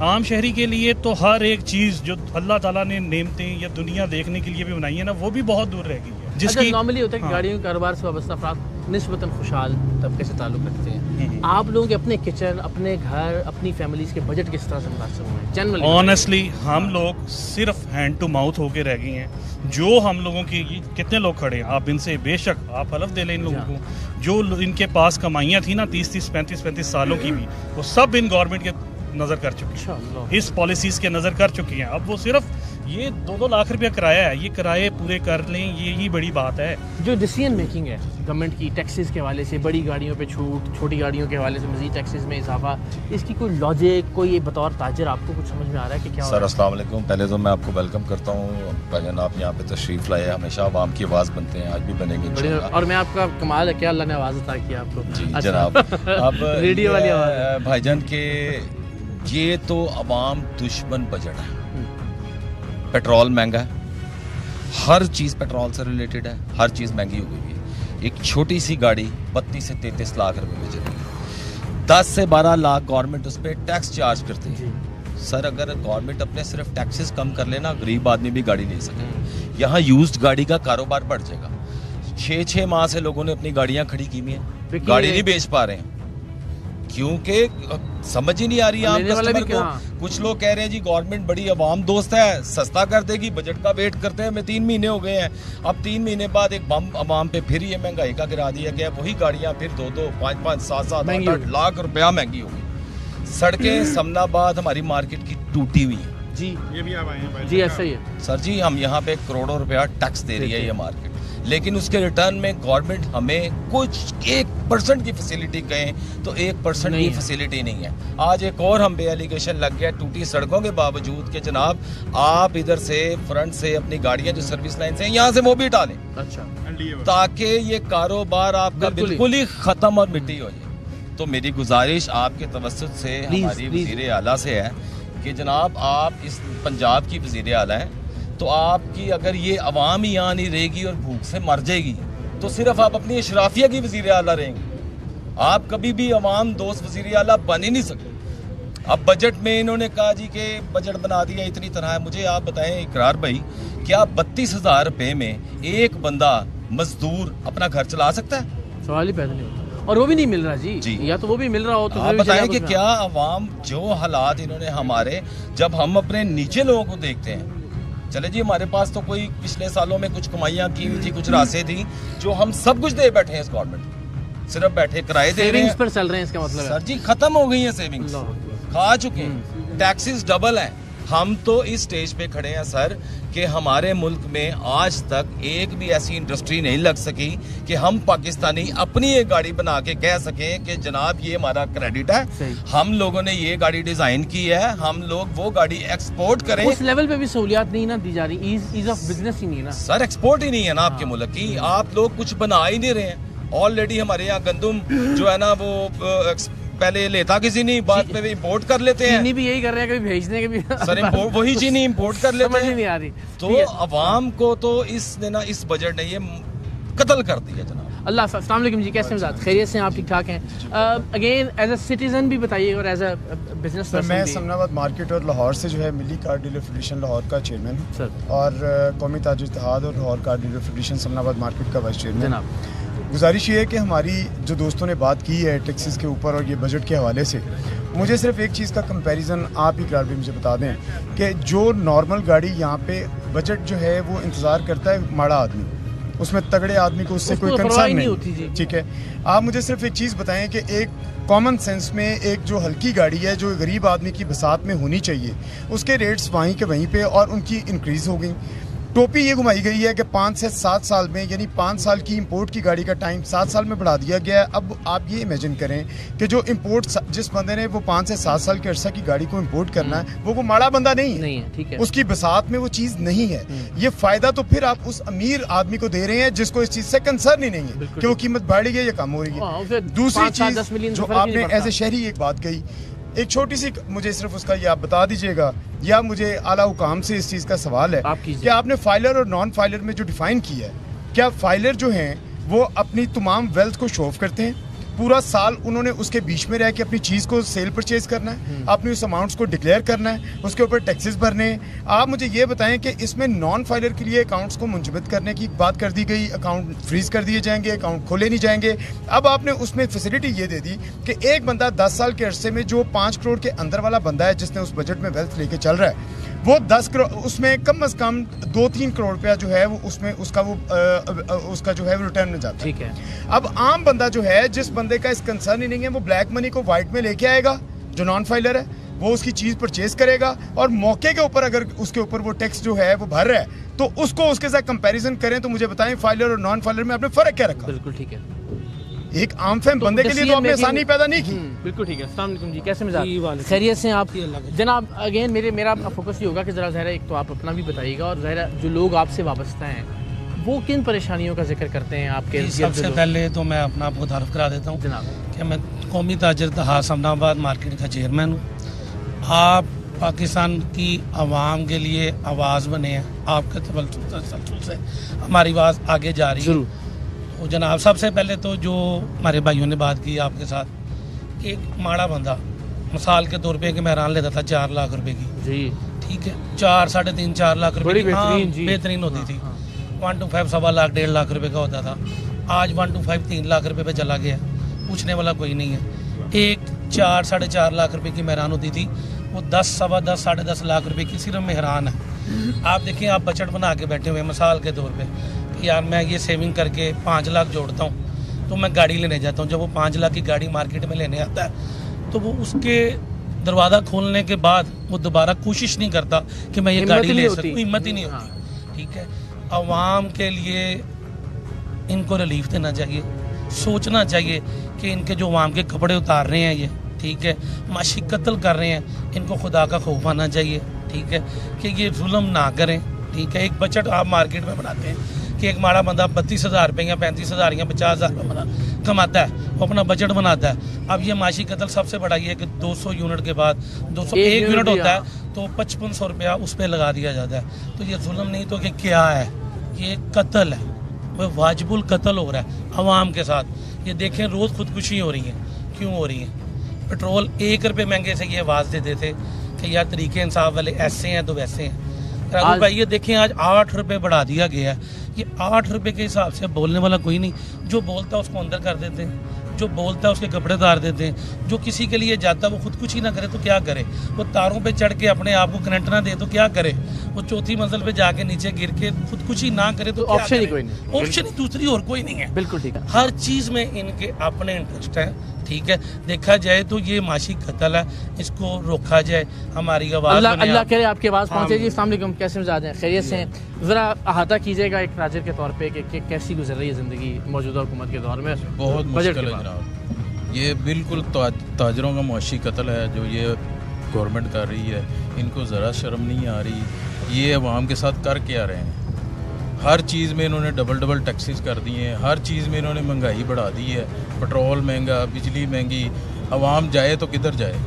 आम शहरी के लिए तो हर एक चीज़ जो अल्लाह ताला ने नेमतें या दुनिया देखने के लिए भी बनाई है ना, वो भी बहुत दूर रह गई है। जिसकी नॉर्मली होता है कि गाड़ियों के कारोबार से वाबस्ता अफराद निस्बतन खुशहाल तबके से ताल्लुक़ रखते हैं। आप लोगों के अपने किचन, अपने घर, अपनी फैमिलीज के बजट किस तरह से मुतासर हुए हैं जनरली? ऑनेस्टली हम लोग सिर्फ हैंड टू माउथ होके रह गए हैं। जो हम लोगों की, कितने लोग खड़े हैं, आप इनसे बेशक आप हलफ दे लें इन लोगों को, जो इनके पास कमाइयाँ थी ना 30-30, 35-35 सालों की भी, वो सब इन गवर्नमेंट के नज़र कर चुकी है, इस पॉलिसीज़ के नज़र कर चुकी हैं। अब वो सिर्फ ये 2-2 लाख रुपया किराया है, ये किराए पूरे कर लें, ये ही बड़ी बात है। जो डिसीजन मेकिंग है गवर्नमेंट की, टैक्सेस के हवाले से, बड़ी गाड़ियों पे छूट, छोटी गाड़ियों के हवाले से मज़ीद टैक्सेस में इजाफा, इसकी कोई लॉजिक, कोई बतौर ताजर आपको कुछ समझ में आ रहा है कि क्या? सर अस्सलाम वालेकुम, पहले तो मैं आपको वेलकम करता हूँ भाईजान, आप यहाँ पे तशरीफ़ लाए, हमेशा आवाम की आवाज़ बनते हैं, आज भी बनेंगे इंशाअल्लाह। और मैं आपका कमाल है, क्या अल्लाह ने आवाज़ अता की आपको? जी जनाब। अब रेडियो वाली आवाज़ भाईजान के, ये तो अवाम दुश्मन बजट है। पेट्रोल महंगा है, हर चीज़ पेट्रोल से रिलेटेड है, हर चीज़ महंगी हो गई है। एक छोटी सी गाड़ी 32 से 33 लाख रुपए में चलेगी, 10 से 12 लाख गवर्नमेंट उस पर टैक्स चार्ज करती है। सर अगर गवर्नमेंट अपने सिर्फ टैक्सेस कम कर लेना, गरीब आदमी भी गाड़ी ले सके। यहाँ यूज्ड गाड़ी का कारोबार बढ़ जाएगा। 6-6 माह से लोगों ने अपनी गाड़ियाँ खड़ी की हुई हैं, गाड़ी नहीं बेच पा रहे हैं क्योंकि समझ ही नहीं आ रही है आम कस्टमर को। कुछ लोग कह रहे हैं जी गवर्नमेंट बड़ी आवाम दोस्त है, सस्ता कर देगी, बजट का वेट करते हैं। हमें 3 महीने हो गए हैं, अब 3 महीने बाद एक बम आवाम पे फिर ये महंगाई का गिरा दिया गया। वही गाड़ियां फिर 2-2, 5-5, 7-7, 8-8 लाख रुपया महंगी हो गई। सड़कें समनाबाद हमारी मार्केट की टूटी हुई है जी, ये भी आप आए हैं जी, ऐसा ही है सर जी। हम यहाँ पे करोड़ों रुपया टैक्स दे रही है ये मार्केट, लेकिन उसके रिटर्न में गवर्नमेंट हमें कुछ 1% की फैसिलिटी कहें तो 1% की फैसिलिटी नहीं है। आज एक और हम पे एलिगेशन लग गया टूटी सड़कों के बावजूद कि जनाब आप इधर से फ्रंट से अपनी गाड़ियां जो सर्विस लाइन से यहाँ से वो भी टालें, अच्छा, ताकि ये कारोबार आपका बिल्कुल ही खत्म और मिट्टी हो जाए। तो मेरी गुजारिश आपके तवस्सुत से हमारी वज़ीर आला से है कि जनाब आप इस पंजाब की वज़ीर आला हैं, तो आपकी अगर ये अवाम ही यहाँ नहीं रहेगी और भूख से मर जाएगी तो सिर्फ आप अपनी अशराफिया की वज़ीर आला रहेंगे। आप कभी भी अवाम दोस्त वज़ीर आला बन ही नहीं सकते। अब बजट में इन्होंने कहा जी कि बजट बना दिया इतनी तरह है। मुझे आप बताएं इकरार भाई, क्या 32,000 रुपये में एक बंदा मजदूर अपना घर चला सकता है? सवाल ही पैदा नहीं होता। और वो भी नहीं मिल रहा जी, या तो वो भी मिल रहा हो तो आप बताएं कि क्या अवाम जो हालात इन्होंने हमारे, जब हम अपने नीचे लोगों को देखते हैं, चले जी हमारे पास तो कोई पिछले सालों में कुछ कमाइयाँ की हुई थी, कुछ राशें थी जो हम सब कुछ दे बैठे हैं इस गवर्नमेंट, सिर्फ बैठे किराए दे रहे हैं पर चल रहे हैं, इसका मतलब सर जी खत्म हो गई है सेविंग्स, खा चुके हैं, टैक्सेस डबल हैं। हम तो इस स्टेज पे खड़े हैं सर कि हमारे मुल्क में आज तक एक भी ऐसी इंडस्ट्री नहीं लग सकी कि हम पाकिस्तानी अपनी एक गाड़ी बना के कह सकें कि जनाब ये हमारा क्रेडिट है, हम लोगों ने ये गाड़ी डिजाइन की है, हम लोग वो गाड़ी एक्सपोर्ट करें। उस लेवल पे भी सहूलियात नहीं ना दी जा रही, ईज ऑफ बिजनेस ही नहीं है ना सर, एक्सपोर्ट ही नहीं है ना आपके मुल्क की, आप लोग कुछ बना ही नहीं रहे हैं। ऑलरेडी हमारे यहाँ गंदुम जो है ना वो पहले लेता किसी नहीं, बाद में भी इंपोर्ट कर लेते हैं, चीनी भी यही कर रहे हैं, कभी भेजने के भी सर इंपोर्ट वही चीनी इंपोर्ट कर लेते हैं, नहीं आ रही। तो अवाम को तो इसने ना इस बजट ने ये कत्ल कर दिया जनाब। अल्लाह, अस्सलाम वालेकुम जी, कैसे मिजाज, खैरियत से आप ठीक ठाक हैं? अगेन एज अ सिटीजन भी बताइए और एज अ बिजनेस पर्सन। मैं समनाबाद मार्केट और लाहौर से जो है मिली कार डीलर फेडरेशन लाहौर का चेयरमैन हूँ सर, और कौमी ताजिर इत्तेहाद और Lahore car dealer federation Samanabad market का वाइस चेयरमैन। जनाब गुजारिश ये है कि हमारी जो दोस्तों ने बात की है टैक्सेस के ऊपर और ये बजट के हवाले से, मुझे सिर्फ एक चीज़ का कंपैरिजन आप ही करार भी मुझे बता दें कि जो नॉर्मल गाड़ी यहाँ पे बजट जो है वो इंतज़ार करता है माड़ा आदमी, उसमें तगड़े आदमी को उससे कोई कंसर्न नहीं होती। ठीक है, आप मुझे सिर्फ एक चीज़ बताएं कि एक कॉमन सेंस में एक जो हल्की गाड़ी है जो गरीब आदमी की बसात में होनी चाहिए, उसके रेट्स वहीं के वहीं पे और उनकी इंक्रीज़ हो गई। टोपी ये घुमाई गई है कि 5 से 7 साल में, यानी 5 साल की इंपोर्ट की गाड़ी का टाइम 7 साल में बढ़ा दिया गया है। अब आप ये इमेजिन करें कि जो इंपोर्ट जिस बंदे ने वो 5 से 7 साल के अरसा की गाड़ी को इंपोर्ट करना है, वो माड़ा बंदा नहीं है, ठीक है, उसकी बसात में वो चीज़ नहीं है। ये फायदा तो फिर आप उस अमीर आदमी को दे रहे हैं जिसको इस चीज़ से कंसर्न ही नहीं है कि वो कीमत बढ़ रही है या कम हो रही है। दूसरी चीज़ जो आपने एज ए शहरी एक बात कही, एक छोटी सी मुझे सिर्फ उसका ये आप बता दीजिएगा, या मुझे आला हुकाम से इस चीज़ का सवाल है कि आपने फाइलर और नॉन फाइलर में जो डिफाइन किया है, क्या फाइलर जो हैं वो अपनी तमाम वेल्थ को शो ऑफ करते हैं, पूरा साल उन्होंने उसके बीच में रह के अपनी चीज़ को सेल परचेज करना है, अपनी उस अमाउंट्स को डिक्लेयर करना है, उसके ऊपर टैक्सेस भरने हैं। आप मुझे ये बताएं कि इसमें नॉन फाइलर के लिए अकाउंट्स को मुंजमद करने की बात कर दी गई, अकाउंट फ्रीज कर दिए जाएंगे, अकाउंट खोले नहीं जाएंगे। अब आपने उसमें फैसिलिटी ये दे दी कि एक बंदा 10 साल के अरसे में जो 5 करोड़ के अंदर वाला बंदा है जिसने उस बजट में वेल्थ लेके चल रहा है, वो 10 करोड़, उसमें कम से कम 2-3 करोड़ रुपया जो है वो उसमें उसका जो है वो रिटर्न में जाता है। ठीक है, अब आम बंदा जो है, जिस बंदे का इस कंसर्न ही नहीं है, वो ब्लैक मनी को वाइट में लेके आएगा, जो नॉन फाइलर है वो उसकी चीज़ परचेज करेगा और मौके के ऊपर अगर उसके ऊपर वो टैक्स जो है वो भर रहा है तो उसको उसके साथ कंपैरिजन करें तो मुझे बताएं फाइलर और नॉन फाइलर में आपने फ़र्क क्या रखा? बिल्कुल ठीक है, एक आम फैम बंदे के लिए तो आपने आसानी पैदा नहीं की। बिल्कुल ठीक है। अस्सलाम वालेकुम जी, कैसे मिजाज, खैरियत से आप? जनाब अगेन मेरा फोकस ये होगा कि ज़रा ज़ाहिर एक तो आप अपना भी बताइएगा और ज़ाहिर जो लोग आपसे वाबस्ता हैं वो किन परेशानियों का जिक्र करते हैं आपके? सबसे पहले तो मैं अपना आपको तारुफ करा देता हूँ कि मैं कौमी ताजिर इत्तेहाद समनाबाद मार्केट का चेयरमैन हूँ। आप पाकिस्तान की आवाम के लिए आवाज़ बने हैं, आपके तसल्सल से हमारी आवाज़ आगे जा रही है। तो जनाब सबसे पहले तो जो हमारे भाइयों ने बात की आपके साथ, कि एक माड़ा बंदा मिसाल के तौर पे कि मैं रान लेता था 4 लाख रुपए की जी, ठीक है, 4, 3.5, 4 लाख रुपए की बेहतरीन होती थी। 1 to 5 सवा लाख 1.5 लाख रुपए का होता था, आज 1 to 5 3 लाख रुपए पे चला गया, पूछने वाला कोई नहीं है। एक 4, 4.5 लाख रुपए की मेहरान होती थी, वो 10, सवा 10, 10.5 लाख रुपए की सिर्फ मेहरान है। आप देखिए, आप बजट बना के बैठे हुए मिसाल के तौर पे कि यार मैं ये सेविंग करके 5 लाख जोड़ता हूँ तो मैं गाड़ी लेने जाता हूँ। जब वो 5 लाख की गाड़ी मार्केट में लेने आता है तो वो उसके दरवाज़ा खोलने के बाद वो दोबारा कोशिश नहीं करता कि मैं ये गाड़ी ले सकूँ, हिम्मत ही नहीं होती। ठीक है, आवाम के लिए इनको रिलीफ देना चाहिए, सोचना चाहिए कि इनके जो आवाम के कपड़े उतार रहे हैं ये, ठीक है, माशी कत्ल कर रहे हैं, इनको खुदा का खौफ आना चाहिए। ठीक है, कि ये जुल्म ना करें। ठीक है, एक बजट आप मार्केट में बनाते हैं कि एक माड़ा बंदा 32,000 रुपये या 35,000 या 50,000 रुपये कमाता है, वो अपना बजट बनाता है। अब ये माशी कत्ल सबसे बड़ा ये है कि 200 यूनिट के बाद 201 यूनिट होता है तो 5500 रुपया उस पर लगा दिया जाता है। तो ये जुल्म नहीं तो कि क्या है, ये कत्ल है, वह वाजिबुल कत्ल हो रहा है अवाम के साथ। ये देखें रोज़ खुदकुशी हो रही है, क्यों हो रही है? पेट्रोल 1 रुपये महंगे से ये आवाज़ देते थे कि यार तरीके इंसाफ वाले ऐसे हैं तो वैसे हैं। राहुल भाई ये देखें आज 8 रुपये बढ़ा दिया गया है। ये 8 रुपये के हिसाब से बोलने वाला कोई नहीं, जो बोलता है उसको अंदर कर देते हैं। जो बोलता है उसके कपड़े उतार देते हैं, जो किसी के लिए जाता है वो खुदकुशी ना करे तो क्या करे, वो तारों पे चढ़ के अपने आप को करंट ना दे तो क्या करे, वो चौथी मंजिल पे जाके नीचे गिर के खुदकुशी ना करे तो ऑप्शन ही कोई नहीं, ऑप्शन ही दूसरी और कोई नहीं है। बिल्कुल ठीक है, हर चीज में इनके अपने इंटरेस्ट है, ठीक है। देखा जाए तो ये माशी कत्ल है, इसको रोका जाए, हमारी आवाज अल्लाह करे आपकी आवाज़ पहुंचे जी। अस्सलाम वालेकुम, कैसे मिजाज हैं, खैरियत से हैं? ज़रा अहाता कीजिएगा एक ताजिर के तौर पे कि कैसी गुजर रही है ज़िंदगी मौजूदा हुकूमत के दौर में? बहुत मुश्किल है जनाब, ये बिल्कुल ताजरों का मुआशी कत्ल है जो ये गवर्नमेंट कर रही है। इनको ज़रा शर्म नहीं आ रही, ये अवाम के साथ कर क्या रहे हैं। हर चीज़ में इन्होंने डबल टैक्सेस कर दिए हैं, हर चीज़ में इन्होंने महंगाई बढ़ा दी है, पेट्रोल महंगा, बिजली महंगी, अवाम जाए तो किधर जाए।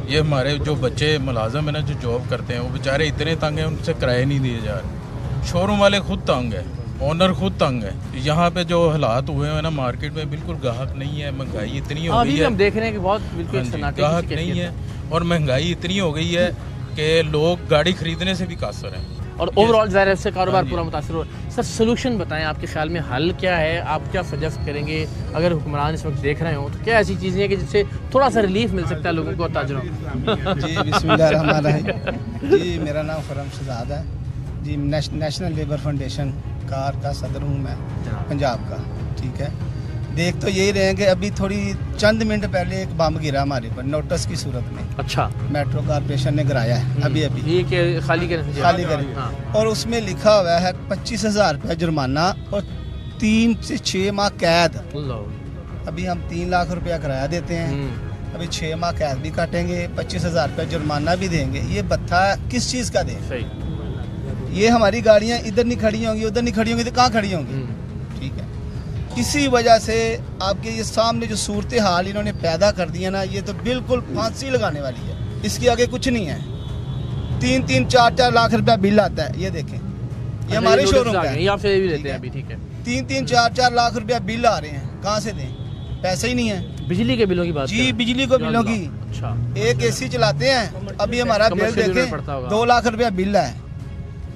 ये हमारे जो बच्चे मुलाजम है ना, जो जॉब करते हैं, वो बेचारे इतने तंग हैं, उनसे किराए नहीं दिए जा रहे। शोरूम वाले खुद तंग है, ओनर खुद तंग है। यहाँ पे जो हालात हुए हैं ना मार्केट में, बिल्कुल ग्राहक नहीं है, महंगाई इतनी हो गई है, हम देख रहे हैं कि बहुत बिल्कुल ग्राहक नहीं है और महंगाई इतनी हो गई है कि लोग गाड़ी खरीदने से भी कासर हैं और ओवरऑल ज़ाहिर है इससे कारोबार पूरा मुतासर हो। सर सोल्यूशन बताएं, आपके ख्याल में हल क्या है, आप क्या सजेस्ट करेंगे अगर हुक्मरान इस वक्त देख रहे हो तो क्या ऐसी चीज़ें हैं कि जिससे थोड़ा सा रिलीफ मिल सकता है लोगों को, ताजरों? जी बिस्मिल्लाहिर्रहमानिर्रहीम। जी मेरा नाम फरम शहजाद है जी, नेशनल लेबर फाउंडेशन कार का सदर हूँ मैं पंजाब का, ठीक है। देख तो यही रहे हैं कि अभी थोड़ी चंद मिनट पहले एक बम गिरा हमारे पर नोटिस की सूरत में। अच्छा, मेट्रो कॉर्पोरेशन ने गिराया है अभी ये खाली करें और उसमें लिखा हुआ है 25,000 रुपया जुर्माना और 3 से 6 माह कैद। अभी हम 3 लाख रुपया किराया देते हैं, अभी 6 माह कैद भी काटेंगे, 25,000 रुपया जुर्माना भी देंगे। ये भत्ता किस चीज़ का दें? ये हमारी गाड़ियाँ इधर नहीं खड़ी होंगी, उधर नहीं खड़ी होंगी तो कहाँ खड़ी होंगी, ठीक है। इसी वजह से आपके ये सामने जो सूरत हाल इन्होंने पैदा कर दिया ना, ये तो बिल्कुल फांसी लगाने वाली है, इसके आगे कुछ नहीं है। 3-3, 4-4 लाख रुपया बिल आता है, ये देखें, ये हमारे शोरूम का है, आपसे भी लेते हैं अभी, ठीक है। 3-3, 4-4 लाख रुपया बिल आ रहे हैं, कहाँ से दें, पैसे ही नहीं है। बिजली के बिलों की बात जी, बिजली को बिलों की। अच्छा, एक एसी चलाते हैं, अभी हमारा बिल देखें 2 लाख रुपया बिल है,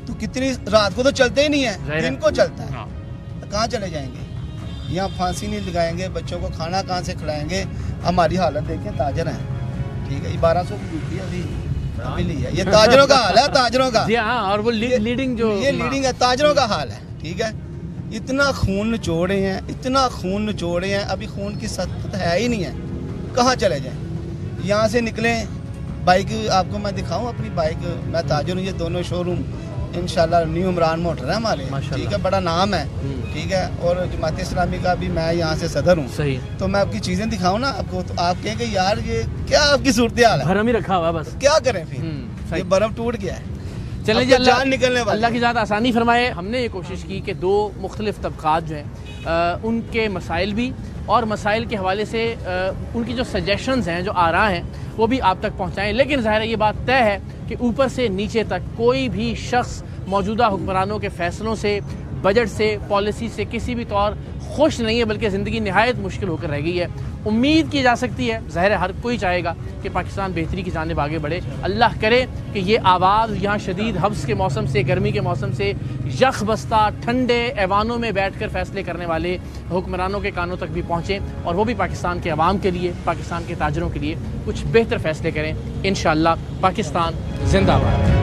तो कितनी रात को तो चलते ही नहीं है, दिन को चलता है, तो कहाँ चले जाएंगे? यहाँ फांसी नहीं लगाएंगे, बच्चों को खाना कहाँ से खिलाएंगे? हमारी हालत देखें, ताजर हैं, ठीक है। 1200 की ड्यूटी अभी ली है, ये ताजरों का हाल है, ताजरों का। और वो लीडिंग जो ये लीडिंग है, ताजरों का हाल है, ठीक है। इतना खून निचोड़े हैं, इतना खून निचोड़े हैं, अभी खून की सख्त है ही नहीं है, कहाँ चले जाएं? यहाँ से निकलें, बाइक आपको मैं दिखाऊं अपनी बाइक, मैं ताजर हूँ, ये दोनों शोरूम इंशाल्लाह न्यू इमरान मोटर है हमारे, ठीक है, बड़ा नाम है, ठीक है। और जमात इस्लामी का भी मैं यहाँ से सदर हूँ, सही। तो मैं आपकी चीज़ें दिखाऊं ना आपको, तो आप कहेंगे यार ये क्या आपकी सूरत हाल है, भरम ही रखा हुआ, बस क्या करें फिर, ये बर्फ टूट गया है। चलिए जी, अल्लाह की ज़ात आसानी फरमाए। हमने ये कोशिश की कि 2 मुख्तलिफ तबक़ात जो हैं उनके मसाइल भी और मसाइल के हवाले से उनकी जो सजेशंस हैं, जो आरा हैं, वो भी आप तक पहुँचाएँ। लेकिन ज़ाहिर है ये बात तय है कि ऊपर से नीचे तक कोई भी शख्स मौजूदा हुक्मरानों के फ़ैसलों से, बजट से, पॉलिसी से किसी भी तौर खुश नहीं है, बल्कि ज़िंदगी नहायत मुश्किल होकर रह गई है। उम्मीद की जा सकती है, ज़ाहिर है हर कोई चाहेगा कि पाकिस्तान बेहतरी की जानिब आगे बढ़े। अल्लाह करे कि ये आवाज़ यहाँ शदीद हब्स के मौसम से, गर्मी के मौसम से यख बस्ता ठंडे ऐवानों में बैठ कर फैसले करने वाले हुक्मरानों के कानों तक भी पहुँचें और वो भी पाकिस्तान के अवाम के लिए, पाकिस्तान के ताजरों के लिए कुछ बेहतर फैसले करें। इंशाअल्लाह पाकिस्तान जिंदाबाद।